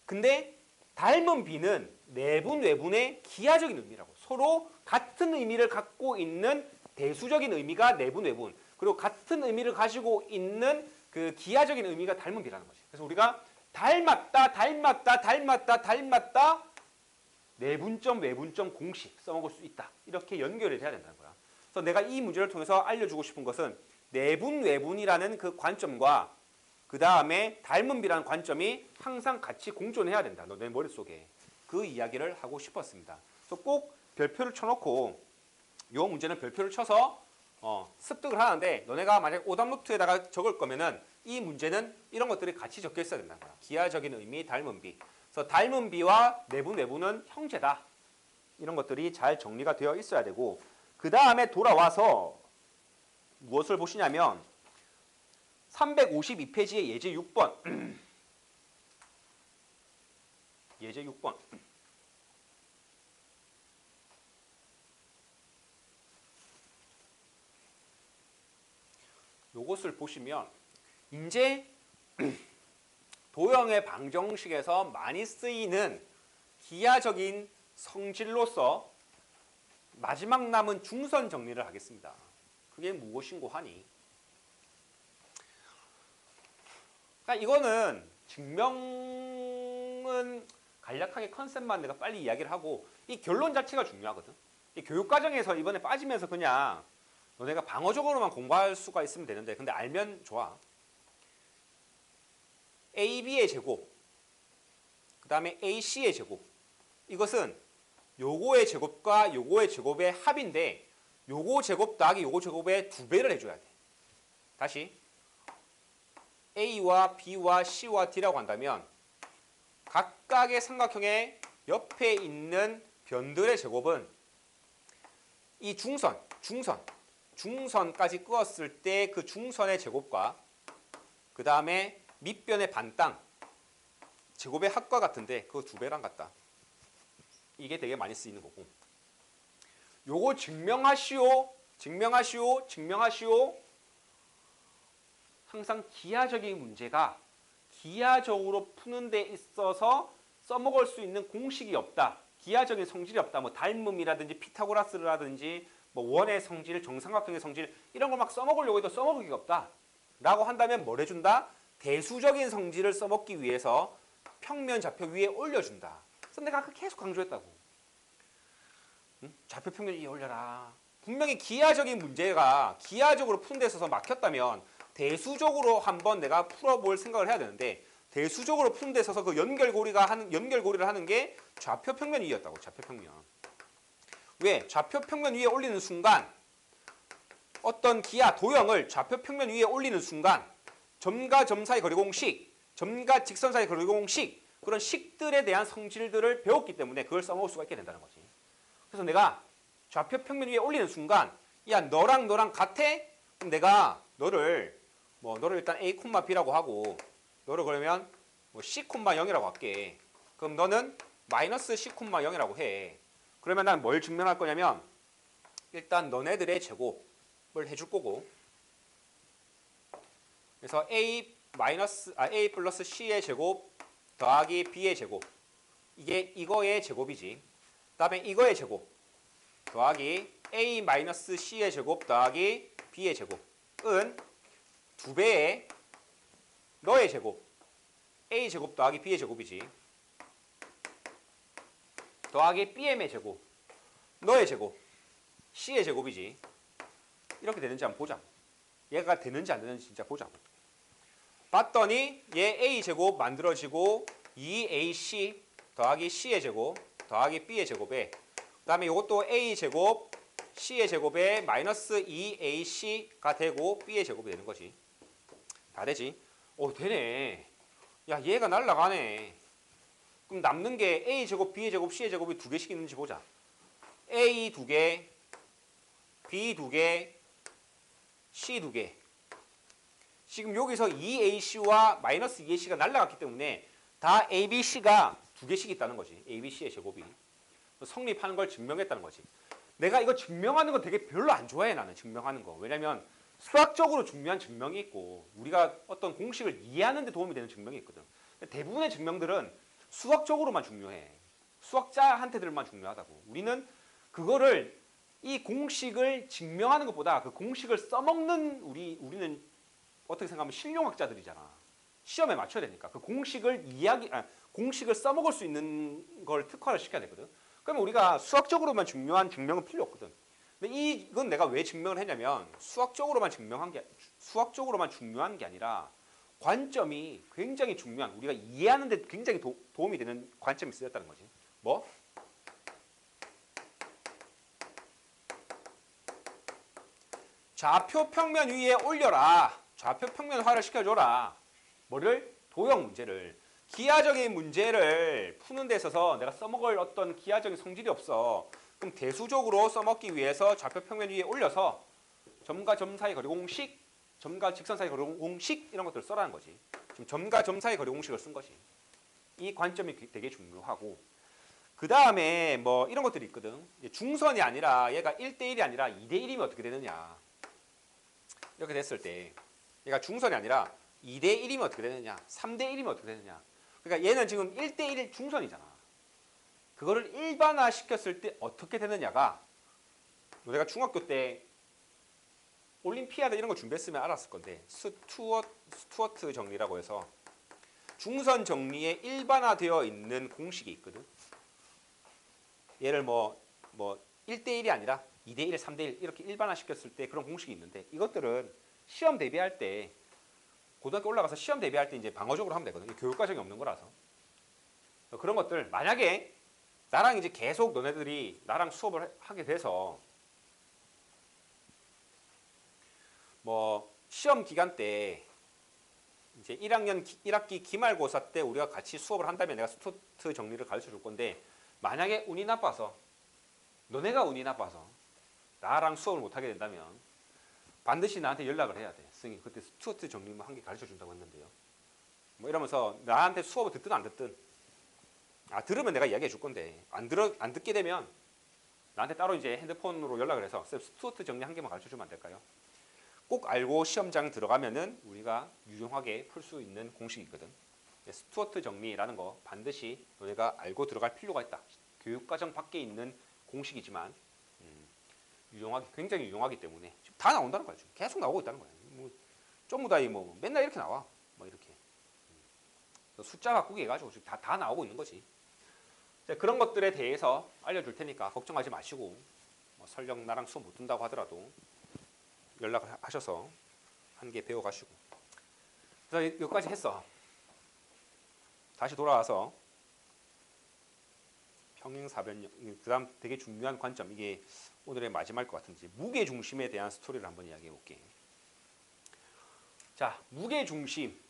근데 닮은 비는 내분 외분의 기하적인 의미라고. 서로 같은 의미를 갖고 있는 대수적인 의미가 내분 외분, 그리고 같은 의미를 가지고 있는 그 기하적인 의미가 닮은 비라는 거지. 그래서 우리가 닮았다 내분점 외분점 공식 써먹을 수 있다. 이렇게 연결이 돼야 된다는 거야. 그래서 내가 이 문제를 통해서 알려주고 싶은 것은 내분 외분이라는 그 관점과 그 다음에 닮은 비라는 관점이 항상 같이 공존해야 된다. 너 내 머릿속에. 그 이야기를 하고 싶었습니다. 그래서 꼭 별표를 쳐놓고 이 문제는 별표를 쳐서 습득을 하는데 너네가 만약 오답 노트에다가 적을 거면은 이 문제는 이런 것들이 같이 적혀 있어야 된다는 거야. 기하적인 의미, 닮은 비. 그래서 닮은 비와 내분 외분은 형제다. 이런 것들이 잘 정리가 되어 있어야 되고 그 다음에 돌아와서 무엇을 보시냐면 352페이지의 예제 6번 예제 6번 요것을 보시면 이제 도형의 방정식에서 많이 쓰이는 기하적인 성질로서 마지막 남은 중선 정리를 하겠습니다. 그게 무엇인고 하니? 그러니까 이거는 증명은 간략하게 컨셉만 내가 빨리 이야기를 하고 이 결론 자체가 중요하거든. 이 교육과정에서 이번에 빠지면서 그냥 너네가 방어적으로만 공부할 수가 있으면 되는데 근데 알면 좋아. AB의 제곱, 그 다음에 AC의 제곱. 이것은 요거의 제곱과 요거의 제곱의 합인데 요거 제곱 더하기 요거 제곱의 2배를 해줘야 돼. 다시 A와 B와 C와 D라고 한다면 각각의 삼각형의 옆에 있는 변들의 제곱은 이 중선까지 끄었을 때 그 중선의 제곱과 그 다음에 밑변의 반땅 제곱의 합과 같은데 그거 2배랑 같다. 이게 되게 많이 쓰이는 거고 요거 증명하시오. 항상 기하적인 문제가 기하적으로 푸는 데 있어서 써먹을 수 있는 공식이 없다. 기하적인 성질이 없다. 뭐 닮음이라든지 피타고라스라든지 뭐 원의 성질, 정삼각형의 성질 이런 걸 막 써먹으려고 해도 써먹기가 없다. 라고 한다면 뭘 해준다? 대수적인 성질을 써먹기 위해서 평면 좌표 위에 올려준다. 그래서 내가 아까 계속 강조했다고. 응? 좌표 평면 위에 올려라. 분명히 기하적인 문제가 기하적으로 푸는 데 있어서 막혔다면 대수적으로 한번 내가 풀어볼 생각을 해야 되는데 대수적으로 푸는 데 있어서 그 연결고리를 하는 게 좌표 평면 위였다고. 좌표 평면. 왜? 좌표 평면 위에 올리는 순간 어떤 기하 도형을 좌표 평면 위에 올리는 순간 점과 점 사이 거리 공식, 점과 직선 사이 거리 공식 그런 식들에 대한 성질들을 배웠기 때문에 그걸 써먹을 수가 있게 된다는 거지. 그래서 내가 좌표 평면 위에 올리는 순간 야 너랑 같아? 그럼 내가 너를 일단 A, B라고 하고 너를 그러면 뭐 C, 0이라고 할게. 그럼 너는 마이너스 C, 0이라고 해. 그러면 난 뭘 증명할 거냐면 일단 너네들의 제곱을 해줄 거고 그래서 A 플러스 C의 제곱 더하기 B의 제곱 이게 이거의 제곱이지. 그 다음에 이거의 제곱 더하기 A 마이너스 C의 제곱 더하기 B의 제곱은 2배의 너의 제곱 A 제곱 더하기 B의 제곱이지. 더하기 BM의 제곱 너의 제곱 C의 제곱이지. 이렇게 되는지 한번 보자. 얘가 되는지 안 되는지 진짜 보자고. 봤더니 얘 A제곱 만들어지고 2AC 더하기 C의 제곱 더하기 B의 제곱에 그 다음에 이것도 A제곱 C의 제곱에 마이너스 2AC가 되고 B의 제곱이 되는 거지. 다 되지? 오, 되네. 야, 얘가 날라가네. 그럼 남는 게 A제곱, B의 제곱, C의 제곱이 2개씩 있는지 보자. A 2개, B 2개, C 2개. 지금 여기서 2AC와 마이너스 2AC가 날라갔기 때문에 다 ABC가 2개씩 있다는 거지. ABC의 제곱이. 성립하는 걸 증명했다는 거지. 내가 이거 증명하는 거 되게 별로 안 좋아해, 나는 증명하는 거. 왜냐면 수학적으로 중요한 증명이 있고 우리가 어떤 공식을 이해하는 데 도움이 되는 증명이 있거든. 대부분의 증명들은 수학적으로만 중요해. 수학자한테들만 중요하다고. 우리는 그거를 이 공식을 증명하는 것보다 그 공식을 써먹는 우리는 어떻게 생각하면 실용학자들이잖아. 시험에 맞춰야 되니까. 그 공식을 공식을 써먹을 수 있는 걸 특화를 시켜야 되거든. 그러면 우리가 수학적으로만 중요한 증명은 필요 없거든. 근데 이건 내가 왜 증명을 했냐면 수학적으로만 중요한 게 아니라 관점이 굉장히 중요한, 우리가 이해하는 데 굉장히 도움이 되는 관점이 쓰였다는 거지. 뭐? 좌표 평면 위에 올려라. 좌표 평면화를 시켜줘라. 뭐를? 도형 문제를. 기하적인 문제를 푸는 데 있어서 내가 써먹을 어떤 기하적인 성질이 없어. 그럼 대수적으로 써먹기 위해서 좌표 평면 위에 올려서 점과 점 사이 거리 공식, 점과 직선 사이 거리 공식 이런 것들을 써라는 거지. 지금 점과 점 사이 거리 공식을 쓴 거지. 이 관점이 되게 중요하고, 그 다음에 뭐 이런 것들이 있거든. 중선이 아니라 얘가 1대1이 아니라 2대1이면 어떻게 되느냐. 이렇게 됐을 때 얘가 중선이 아니라 2대1이면 어떻게 되느냐, 3대1이면 어떻게 되느냐. 그러니까 얘는 지금 1대1 중선이잖아. 그거를 일반화 시켰을 때 어떻게 되느냐가, 내가 중학교 때 올림피아드 이런 거 준비했으면 알았을 건데, 스튜어트 정리라고 해서 중선 정리에 일반화되어 있는 공식이 있거든. 얘를 뭐 1대1이 아니라 2대1, 3대1 이렇게 일반화 시켰을 때 그런 공식이 있는데, 이것들은 시험 대비할 때, 고등학교 올라가서 시험 대비할 때 이제 방어적으로 하면 되거든. 교육 과정이 없는 거라서. 그런 것들, 만약에 나랑 이제 계속 너네들이 나랑 수업을 하게 돼서 뭐 시험 기간 때 이제 1학기 기말고사 때 우리가 같이 수업을 한다면 내가 스튜어트 정리를 가르쳐 줄 건데, 만약에 운이 나빠서, 너네가 운이 나빠서 나랑 수업을 못 하게 된다면 반드시 나한테 연락을 해야 돼. 선생님, 그때 스튜어트 정리만 한 개 가르쳐 준다고 했는데요. 뭐 이러면서 나한테 수업을 듣든 안 듣든, 들으면 내가 이야기해 줄 건데, 안 듣게 되면 나한테 따로 이제 핸드폰으로 연락을 해서 쌤, 스튜어트 정리 한 개만 가르쳐 주면 안 될까요? 꼭 알고 시험장 들어가면은 우리가 유용하게 풀 수 있는 공식이 있거든. 스튜어트 정리라는 거 반드시 너네가 알고 들어갈 필요가 있다. 교육과정 밖에 있는 공식이지만 굉장히 유용하기 때문에 지금 다 나온다는 거야. 계속 나오고 있다는 거야. 뭐 쪼무다이 뭐 맨날 이렇게 나와. 뭐 이렇게 숫자 바꾸기 해가지고 지금 다 나오고 있는 거지. 그런 것들에 대해서 알려줄 테니까 걱정하지 마시고, 뭐 설령 나랑 수업 못 든다고 하더라도 연락을 하셔서 한 개 배워가시고. 그래서 여기까지 했어. 다시 돌아와서 평행사변형, 그 다음 되게 중요한 관점, 이게 오늘의 마지막일 것 같은지, 무게중심에 대한 스토리를 한번 이야기해 볼게. 자, 무게중심.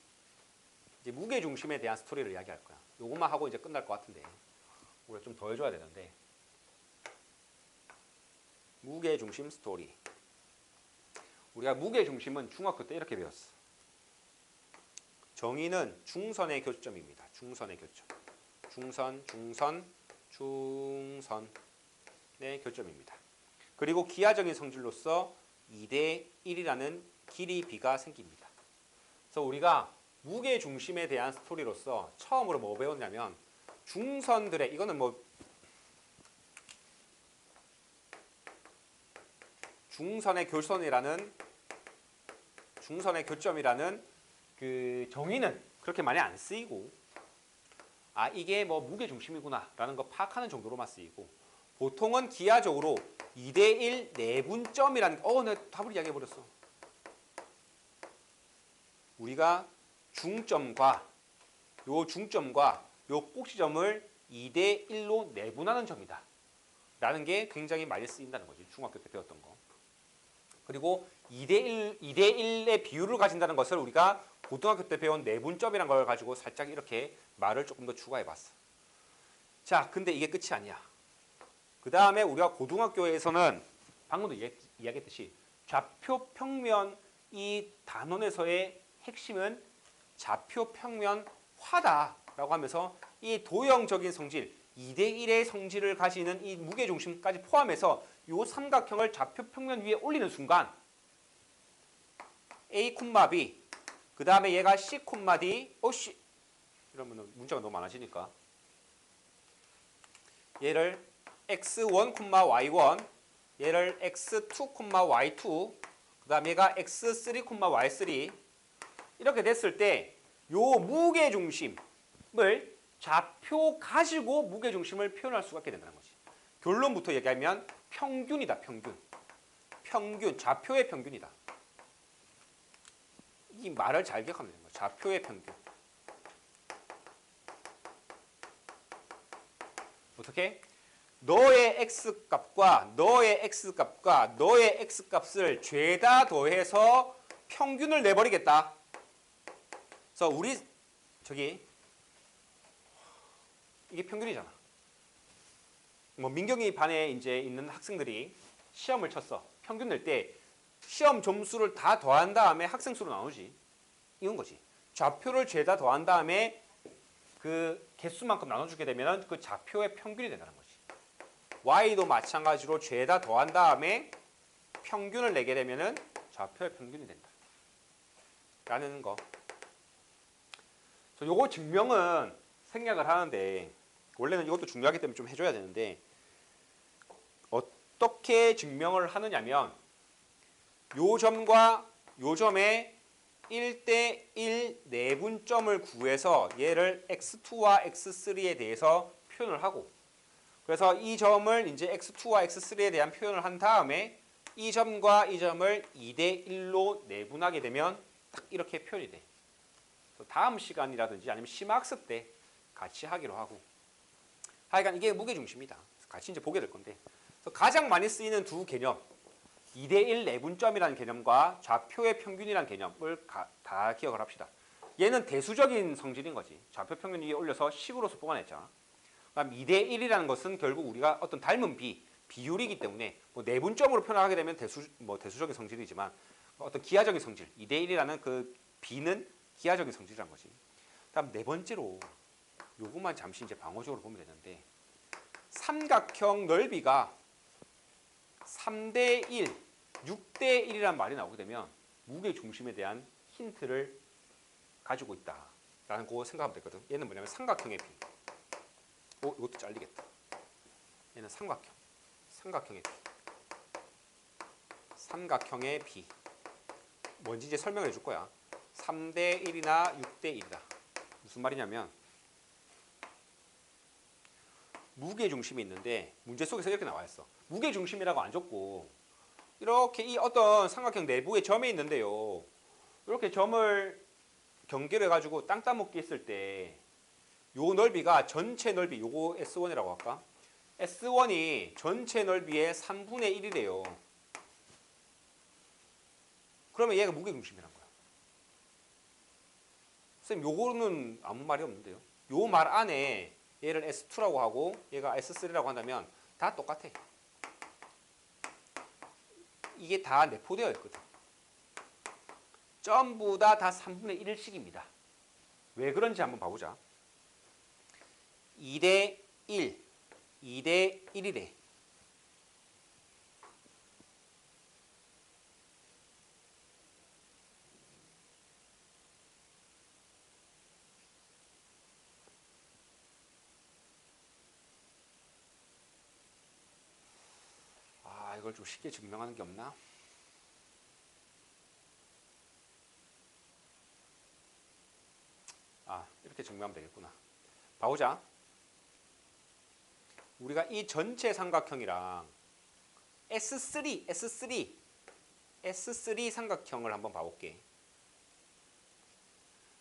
이제 무게중심에 대한 스토리를 이야기할 거야. 요것만 하고 이제 끝날 것 같은데 우리가 좀 더 해줘야 되는데, 무게중심 스토리. 우리가 무게중심은 중학교 때 이렇게 배웠어. 정의는 중선의 교점입니다. 중선의 교점. 중선의 교점입니다. 그리고 기하적인 성질로서 2대 1이라는 길이 비가 생깁니다. 그래서 우리가 무게중심에 대한 스토리로서 처음으로 뭐 배웠냐면, 중선들의, 이거는 뭐 중선의 교선이라는 중선의 교점이라는 그 정의는 그렇게 많이 안 쓰이고 아 이게 뭐 무게 중심이구나라는 거 파악하는 정도로만 쓰이고 보통은 기하적으로 2대1 내분점이라는 내가 답을 이야기해 버렸어. 우리가 중점과 요 꼭지점을 2대1로 내분하는 점이다. 라는 게 굉장히 많이 쓰인다는 거지. 중학교 때 배웠던 거. 그리고 2대1의 비율을 가진다는 것을 우리가 고등학교 때 배운 내분점이라는 걸 가지고 살짝 이렇게 말을 조금 더 추가해 봤어. 자, 근데 이게 끝이 아니야. 그 다음에 우리가 고등학교에서는 방금도 이야기했듯이 좌표 평면 이 단원에서의 핵심은 좌표 평면화다라고 하면서 이 도형적인 성질 2대1의 성질을 가지는 이 무게중심까지 포함해서 이 삼각형을 좌표 평면 위에 올리는 순간 A, B 그 다음에 얘가 C, D 이러면 문제가 너무 많아지니까 얘를 x1, y1 얘를 x2, y2 그 다음에 얘가 x3, y3 이렇게 됐을 때 요 무게중심을 좌표 가지고 무게중심을 표현할 수가 있게 된다는 거지. 결론부터 얘기하면 평균이다. 평균, 좌표의 평균이다. 이 말을 잘 기억하면 되는 거야. 좌표의 평균. 어떻게? 너의 x값과 너의 x값과 너의 x값을 죄다 더해서 평균을 내버리겠다. 그래서 우리 이게 평균이잖아. 뭐 민경이 반에 이제 있는 학생들이 시험을 쳤어. 평균 낼 때 시험 점수를 다 더한 다음에 학생 수로 나오지. 이건 거지. 좌표를 죄다 더한 다음에 그 개수만큼 나눠주게 되면 그 좌표의 평균이 된다는 거지. y도 마찬가지로 죄다 더한 다음에 평균을 내게 되면은 좌표의 평균이 된다. 라는 거. 요거 증명은 생략을 하는데 원래는 이것도 중요하기 때문에 좀 해줘야 되는데 어떻게 증명을 하느냐면 요 점과 요 점의 1대1 내분점을 구해서 얘를 x2와 x3에 대해서 표현을 하고 그래서 이 점을 이제 x2와 x3에 대한 표현을 한 다음에 이 점과 이 점을 2대1로 내분하게 되면 딱 이렇게 표현이 돼. 다음 시간이라든지 아니면 심학습 때 같이 하기로 하고 하여간 이게 무게중심이다. 같이 이제 보게 될 건데 가장 많이 쓰이는 두 개념 2대1 내분점이라는 개념과 좌표의 평균이라는 개념을 다 기억을 합시다. 얘는 대수적인 성질인 거지. 좌표 평균 위에 올려서 식으로서 뽑아냈잖아. 그럼 2대1이라는 것은 결국 우리가 어떤 닮은 비율이기 때문에 뭐 내분점으로 표현하게 되면 대수적인 성질이지만 어떤 기하적인 성질 2대1이라는 그 비는 기하적인 성질이란 거지. 다음 네 번째로 요것만 잠시 이제 방어적으로 보면 되는데 삼각형 넓이가 3대1, 6대1이라는 말이 나오게 되면 무게 중심에 대한 힌트를 가지고 있다라는 거 생각하면 되거든. 얘는 뭐냐면 삼각형의 비. 이것도 잘리겠다. 얘는 삼각형의 비. 삼각형의 비. 뭔지 이제 설명해 줄 거야. 3대1이나 6대1이다. 무슨 말이냐면 무게중심이 있는데 문제 속에서 이렇게 나와 있어. 무게중심이라고 안 적고 이렇게 이 어떤 삼각형 내부에 점이 있는데요. 이렇게 점을 경계를 해가지고 땅 따먹기 했을 때 요 넓이가 전체 넓이, 요거 S1이라고 할까? S1이 전체 넓이의 3분의 1이래요. 그러면 얘가 무게중심이란 거야. 선생님 요거는 아무 말이 없는데요. 요 말 안에 얘를 S2라고 하고 얘가 S3라고 한다면 다 똑같아. 이게 다 내포되어 있거든. 전부 다 3분의 1씩입니다. 왜 그런지 한번 봐보자. 2대 1, 2대 1이래. 이걸 좀 쉽게 증명하는 게 없나? 이렇게 증명하면 되겠구나. 봐보자. 우리가 이 전체 삼각형이랑 S3 삼각형을 한번 봐볼게.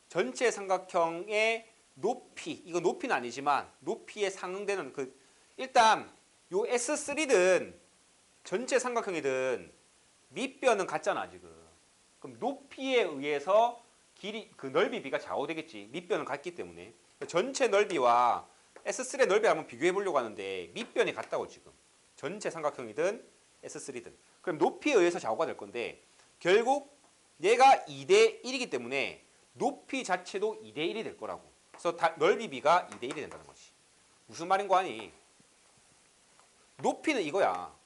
전체 삼각형의 높이, 이거 높이는 아니지만 높이에 상응되는 일단 요 S3든 전체 삼각형이든 밑변은 같잖아 지금. 그럼 높이에 의해서 넓이 비가 좌우되겠지. 밑변은 같기 때문에. 전체 넓이와 S3의 넓이 한번 비교해 보려고 하는데 밑변이 같다고 지금. 전체 삼각형이든 S3든. 그럼 높이에 의해서 좌우가 될 건데 결국 얘가 2대 1이기 때문에 높이 자체도 2대 1이 될 거라고. 그래서 넓이 비가 2대 1이 된다는 거지. 무슨 말인 거 아니? 높이는 이거야.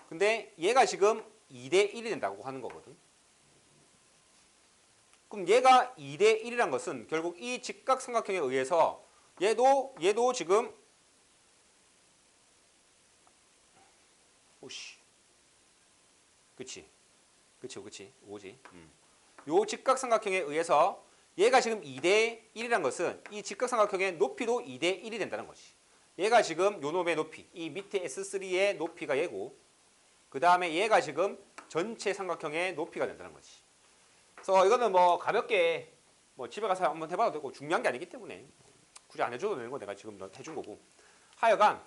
근데 얘가 지금 2대 1이 된다고 하는 거거든. 그럼 얘가 2대 1이란 것은 결국 이 직각삼각형에 의해서 얘도 지금 오씨. 그치. 오지. 요 직각삼각형에 의해서 얘가 지금 2대 1이란 것은 이 직각삼각형의 높이도 2대 1이 된다는 것이. 얘가 지금 요 놈의 높이, 이 밑에 S3의 높이가 얘고 그 다음에 얘가 지금 전체 삼각형의 높이가 된다는 거지. 그래서 이거는 뭐 가볍게 뭐 집에 가서 한번 해봐도 되고 중요한 게 아니기 때문에 굳이 안 해줘도 되는 거 내가 지금 해준 거고. 하여간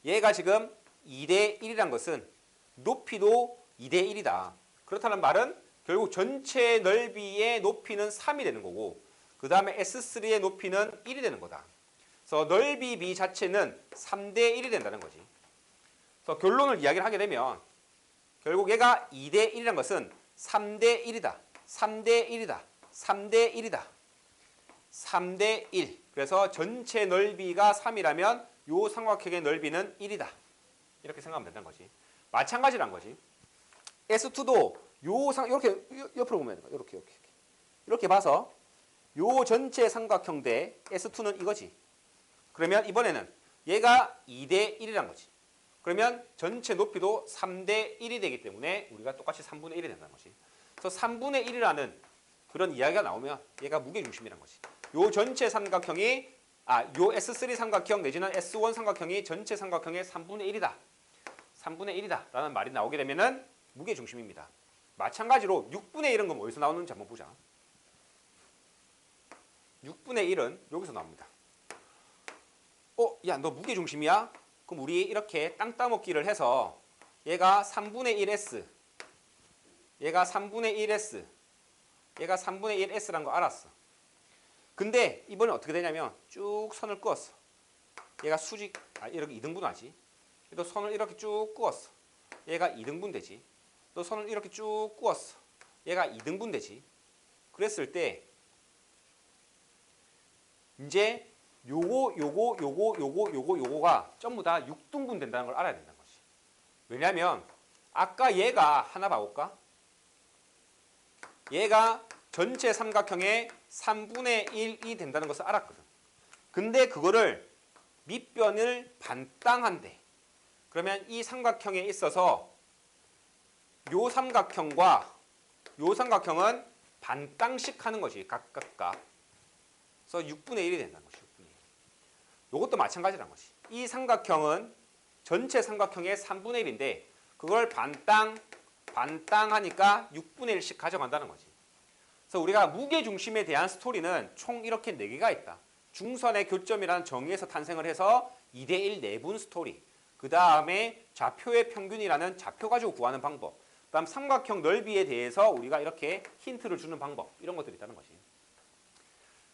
얘가 지금 2대 1이란 것은 높이도 2대 1이다. 그렇다는 말은 결국 전체 넓이의 높이는 3이 되는 거고 그 다음에 S3의 높이는 1이 되는 거다. 그래서 넓이 B 자체는 3대 1이 된다는 거지. 그래서 결론을 이야기를 하게 되면 결국 얘가 2대 1이란 것은 3대 1이다. 3대 1이다. 3대 1이다. 3대 1. 그래서 전체 넓이가 3이라면 요 삼각형의 넓이는 1이다. 이렇게 생각하면 된다는 거지. 마찬가지란 거지. S2도 이렇게 옆으로 보면 이렇게 봐서 요 전체 삼각형 대 S2는 이거지. 그러면 이번에는 얘가 2대 1이란 거지. 그러면 전체 높이도 3대 1이 되기 때문에 우리가 똑같이 3분의 1이 된다는 거지. 그래서 3분의 1이라는 그런 이야기가 나오면 얘가 무게중심이란 거지. 요 전체 삼각형이 요 S3 삼각형 내지는 S1 삼각형이 전체 삼각형의 3분의 1이다. 3분의 1이다 라는 말이 나오게 되면은 무게중심입니다. 마찬가지로 6분의 1은 그럼 어디서 나오는지 한번 보자. 6분의 1은 여기서 나옵니다. 야, 너 무게중심이야? 그럼 우리 이렇게 땅 따먹기를 해서 얘가 3분의 1S, 얘가 3분의 1S, 얘가 3분의 1S라는 거 알았어. 근데 이번에 어떻게 되냐면 쭉 선을 그었어. 얘가 이렇게 2등분 하지. 또 선을 이렇게 쭉 그었어. 얘가 2등분 되지. 또 선을 이렇게 쭉 그었어. 얘가 2등분 되지. 그랬을 때 이제 요거가 전부 다 6등분 된다는 걸 알아야 된다는 거지. 왜냐면 아까 얘가 하나 봐볼까? 얘가 전체 삼각형의 3분의 1이 된다는 것을 알았거든. 근데 그거를 밑변을 반땅한대. 그러면 이 삼각형에 있어서 요 삼각형과 요 삼각형은 반땅씩 하는 거지. 각각. 그래서 6분의 1이 된다는 거지. 6분의 1. 요것도 마찬가지라는 거지. 이 삼각형은 전체 삼각형의 3분의 1인데 그걸 반땅하니까 6분의 1씩 가져간다는 거지. 그래서 우리가 무게중심에 대한 스토리는 총 이렇게 4개가 있다. 중선의 교점이라는 정의에서 탄생을 해서 2대1 내분 스토리. 그 다음에 좌표의 평균이라는 좌표 가지고 구하는 방법. 그 다음 삼각형 넓이에 대해서 우리가 이렇게 힌트를 주는 방법. 이런 것들이 있다는 거지.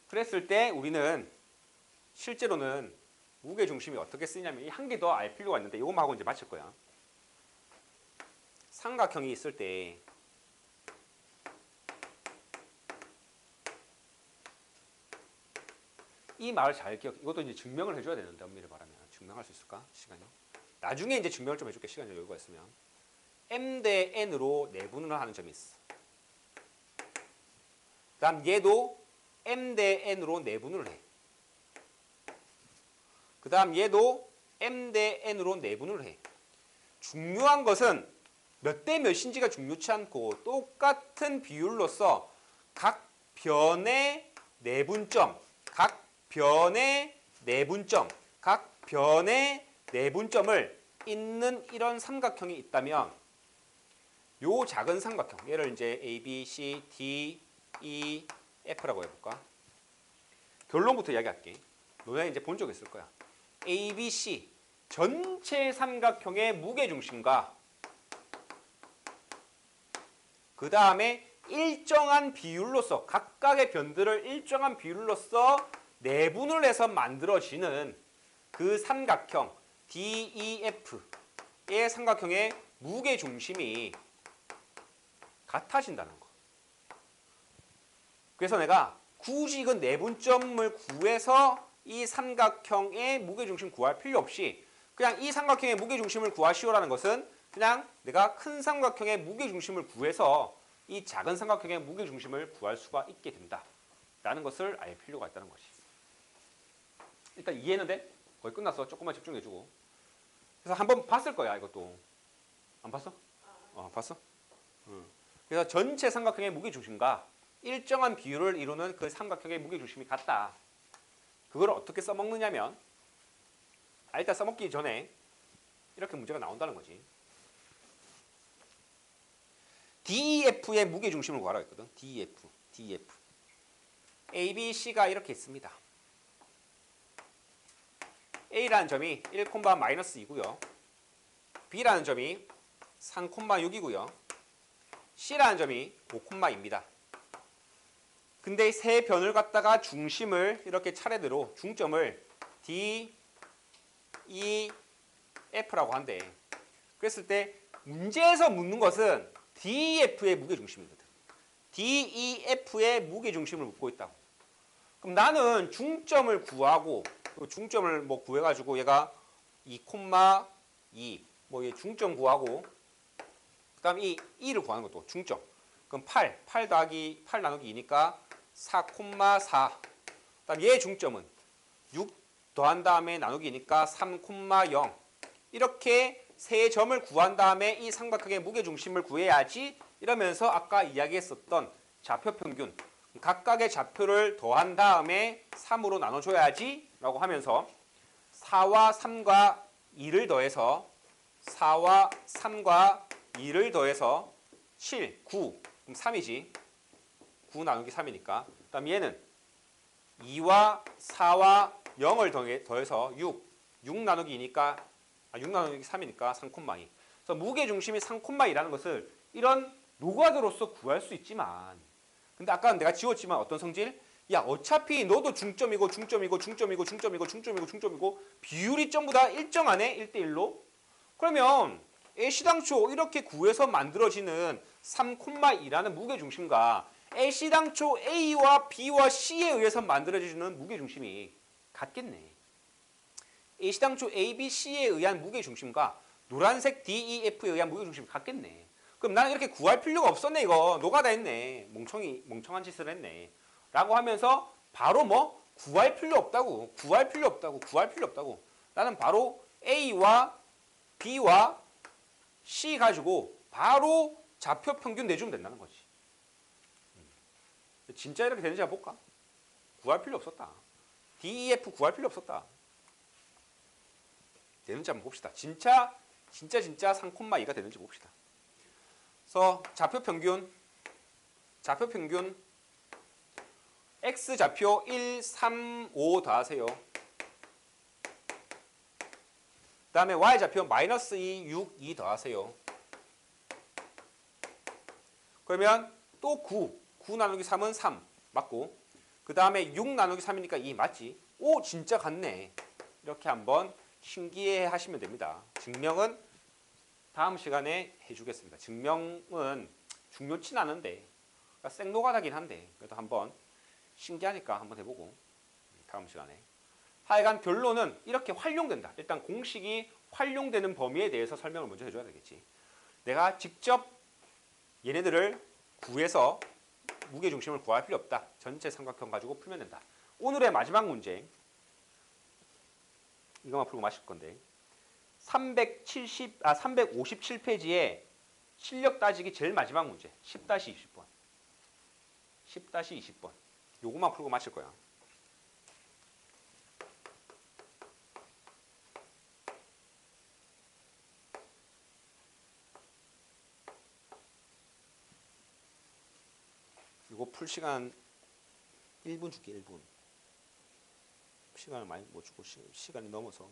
그랬을 때 우리는 실제로는 무게중심이 어떻게 쓰이냐면 한 개 더 알 필요가 있는데 이것만 하고 이제 마칠 거야. 삼각형이 있을 때 이 말을 잘 기억. 이것도 이제 증명을 해줘야 되는데 엄밀히 말하면 증명할 수 있을까? 시간이. 나중에 이제 증명을 좀 해줄게. 시간이 여유가 있으면. m 대 n으로 내분을 하는 점이 있어. 그다음 얘도 m 대 n으로 내분을 해. 그다음 얘도 m 대 n으로 내분을 해. 중요한 것은 몇 대 몇인지가 중요치 않고 똑같은 비율로서 각 변의 내분점, 각 변의 내분점, 각 변의 내분점을 있는 이런 삼각형이 있다면 요 작은 삼각형, 얘를 이제 A, B, C, D, E, F라고 해볼까? 결론부터 이야기할게. 너네 이제 본 적 있을 거야. A, B, C 전체 삼각형의 무게중심과 그 다음에 일정한 비율로서 각각의 변들을 일정한 비율로서 내분을 해서 만들어지는 그 삼각형 DEF의 삼각형의 무게중심이 같아진다는 거. 그래서 내가 굳이 그 내분점을 구해서 이 삼각형의 무게중심 구할 필요 없이 그냥 이 삼각형의 무게중심을 구하시오라는 것은 그냥 내가 큰 삼각형의 무게중심을 구해서 이 작은 삼각형의 무게중심을 구할 수가 있게 된다. 라는 것을 알 필요가 있다는 것이. 일단 이해했는데? 거의 끝났어. 조금만 집중해주고. 그래서 한번 봤을 거야, 이것도. 안 봤어? 봤어? 그래서 전체 삼각형의 무게중심과 일정한 비율을 이루는 그 삼각형의 무게중심이 같다. 그걸 어떻게 써먹느냐면 일단 써먹기 전에 이렇게 문제가 나온다는 거지. DEF의 무게중심을 구하라고 했거든. DEF. A, B, C가 이렇게 있습니다. A라는 점이 1,-2고요. B라는 점이 3,6이고요. C라는 점이 5,2입니다. 근데 세 변을 갖다가 중심을 이렇게 차례대로 중점을 D, E, F라고 한대. 그랬을 때 문제에서 묻는 것은 DEF의 무게중심이거든. DEF의 무게중심을 묻고 있다고. 그럼 나는 중점을 구하고 중점을 뭐 구해가지고 얘가 2,2 뭐 얘 중점 구하고 그다음 이 2를 구하는 것도 중점. 그럼 8 더하기 8 나누기 2니까 4,4. 그다음 얘 중점은 6 더한 다음에 나누기니까 3,0. 이렇게 세 점을 구한 다음에 이 삼각형의 무게중심을 구해야지 이러면서 아까 이야기했었던 좌표평균 각각의 좌표를 더한 다음에 3으로 나눠줘야지 라고 하면서 4와 3과 2를 더해서 4와 3과 2를 더해서 7, 9 그럼 3이지 9 나누기 3이니까 그 다음 얘는 2와 4와 0을 더해서 6 나누기 2니까 6 나누기 3이니까 3,2. 그래서 무게중심이 3,2라는 것을 이런 노가드로서 구할 수 있지만 근데 아까 내가 지웠지만 어떤 성질? 야 어차피 너도 중점이고 비율이 전부 다 일정하네 1대1로 그러면 A시당초 이렇게 구해서 만들어지는 3,2라는 무게중심과 A시당초 A와 B와 C에 의해서 만들어지는 무게중심이 같겠네. A시당초 A, B, C에 의한 무게중심과 노란색 D, E, F에 의한 무게중심이 같겠네. 그럼 나는 이렇게 구할 필요가 없었네 이거. 노가다 했네. 멍청한 짓을 했네. 라고 하면서 바로 뭐 구할 필요 없다고. 나는 바로 A와 B와 C 가지고 바로 좌표 평균 내주면 된다는 거지. 진짜 이렇게 되는지 한번 볼까? 구할 필요 없었다. DEF 구할 필요 없었다. 되는지 한번 봅시다. 진짜 3,2가 되는지 봅시다. 그래서 좌표 평균 X 좌표 1, 3, 5 더하세요. 그 다음에 Y 좌표 마이너스 2, 6, 2 더하세요. 그러면 또 9 나누기 3은 3 맞고 그 다음에 6 나누기 3이니까 2 맞지? 오 진짜 같네. 이렇게 한번 신기해 하시면 됩니다. 증명은 다음 시간에 해주겠습니다. 증명은 중요치 않은데 그러니까 생노가다긴 한데 그래도 한번 신기하니까 한번 해보고 다음 시간에 하여간 결론은 이렇게 활용된다. 일단 공식이 활용되는 범위에 대해서 설명을 먼저 해줘야 되겠지. 내가 직접 얘네들을 구해서 무게중심을 구할 필요 없다. 전체 삼각형 가지고 풀면 된다. 오늘의 마지막 문제 이거만 풀고 마실 건데 357페이지에 실력 따지기 제일 마지막 문제 10-20번 10-20번 요거만 풀고 마실 거야. 그리고 풀 시간 1분 줄게 1분. 시간을 많이 못 주고 시간이 넘어서.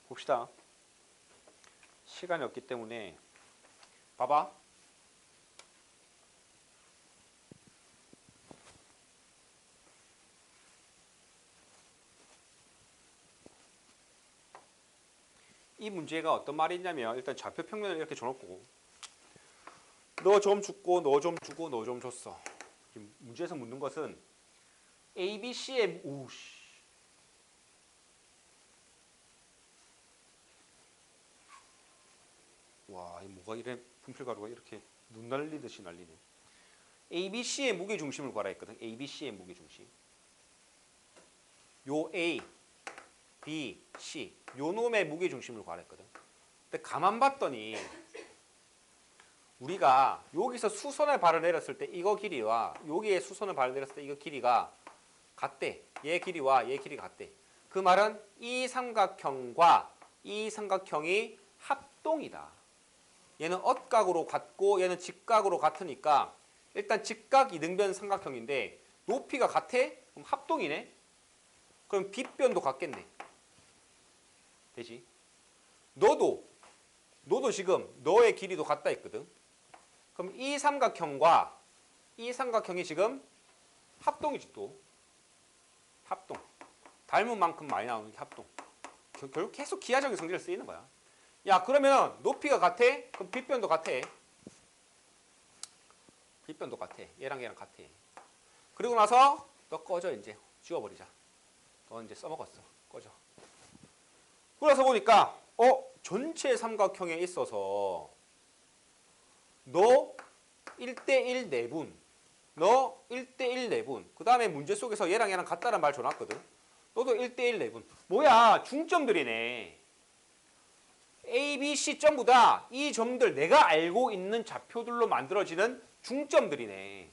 봅시다. 시간이 없기 때문에 봐봐. 이 문제가 어떤 말이냐면 일단 좌표 평면을 이렇게 줘놓고 너 좀 줬고 너 좀 주고 너 좀 줬어. 문제에서 묻는 것은 A, B, C의 우씨 와, 이 뭐가 이래 분필가루가 이렇게 눈 날리듯이 날리네. A, B, C의 무게 중심을 구하라 했거든. A, B, C의 무게 중심. 요 A, B, C 요 놈의 무게 중심을 구하라 했거든. 근데 가만 봤더니 우리가 여기서 수선을 발을 내렸을 때 이거 길이와 여기에 수선을 발을 내렸을 때 이거 길이가 같대. 얘 길이와 얘 길이가 같대. 그 말은 이 삼각형과 이 삼각형이 합동이다. 얘는 엇각으로 같고 얘는 직각으로 같으니까 일단 직각 이등변 삼각형인데 높이가 같아? 그럼 합동이네. 그럼 빗변도 같겠네. 되지? 너도 지금 너의 길이도 같다 했거든. 그럼 이 삼각형과 이 삼각형이 지금 합동이지 또. 합동. 닮은 만큼 많이 나오는 게 합동. 결국 계속 기하적인 성질을 쓰이는 거야. 야, 그러면 높이가 같아? 그럼 빗변도 같아. 빗변도 같아. 얘랑 얘랑 같아. 그리고 나서 너 꺼져 이제. 지워버리자. 너 이제 써먹었어. 꺼져. 그래서 보니까 전체 삼각형에 있어서 너 1대1 내분, 너 1대1 내분. 그 다음에 문제 속에서 얘랑 얘랑 같다는 말 줘놨거든. 너도 1대1 내분. 뭐야, 중점들이네. A, B, C 전부 다 이 점들 내가 알고 있는 좌표들로 만들어지는 중점들이네.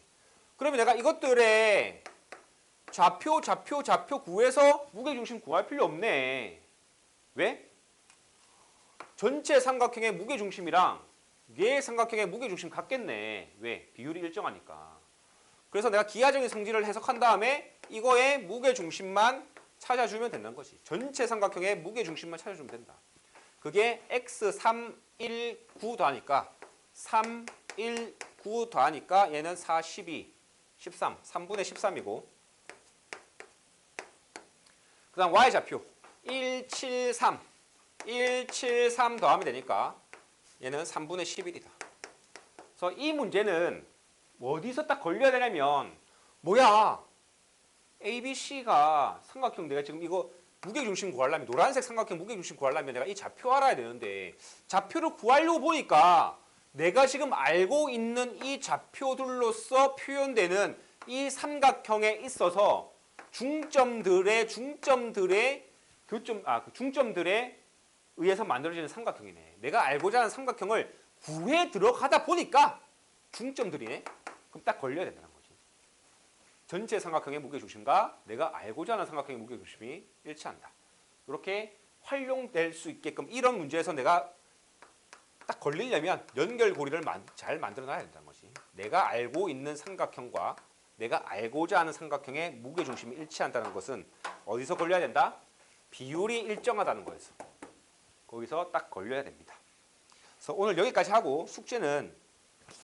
그러면 내가 이것들의 좌표 구해서 무게중심 구할 필요 없네. 왜? 전체 삼각형의 무게중심이랑 얘 삼각형의 무게중심 같겠네. 왜? 비율이 일정하니까. 그래서 내가 기하적인 성질을 해석한 다음에 이거의 무게중심만 찾아주면 된다는 거지. 전체 삼각형의 무게중심만 찾아주면 된다. 그게 x 3, 1, 9 더하니까 3, 1, 9 더하니까 얘는 4, 12, 13, 3분의 13이고 그 다음 y좌표 1, 7, 3, 1, 7, 3 더하면 되니까 얘는 3분의 11이다. 그래서 이 문제는 어디서 딱 걸려야 되냐면 뭐야 ABC가 삼각형 내가 지금 이거 무게중심 구하려면 노란색 삼각형 무게중심 구하려면 내가 이 좌표 알아야 되는데 좌표를 구하려고 보니까 내가 지금 알고 있는 이 좌표들로서 표현되는 이 삼각형에 있어서 중점들에 의해서 만들어지는 삼각형이네. 내가 알고자 하는 삼각형을 구해 들어가다 보니까 중점들이네. 그럼 딱 걸려야 된다는 거지. 전체 삼각형의 무게중심과 내가 알고자 하는 삼각형의 무게중심이 일치한다. 이렇게 활용될 수 있게끔 이런 문제에서 내가 딱 걸리려면 연결고리를 잘 만들어 놔야 된다는 거지. 내가 알고 있는 삼각형과 내가 알고자 하는 삼각형의 무게중심이 일치한다는 것은 어디서 걸려야 된다? 비율이 일정하다는 거였어. 거기서 딱 걸려야 됩니다. 그래서 오늘 여기까지 하고 숙제는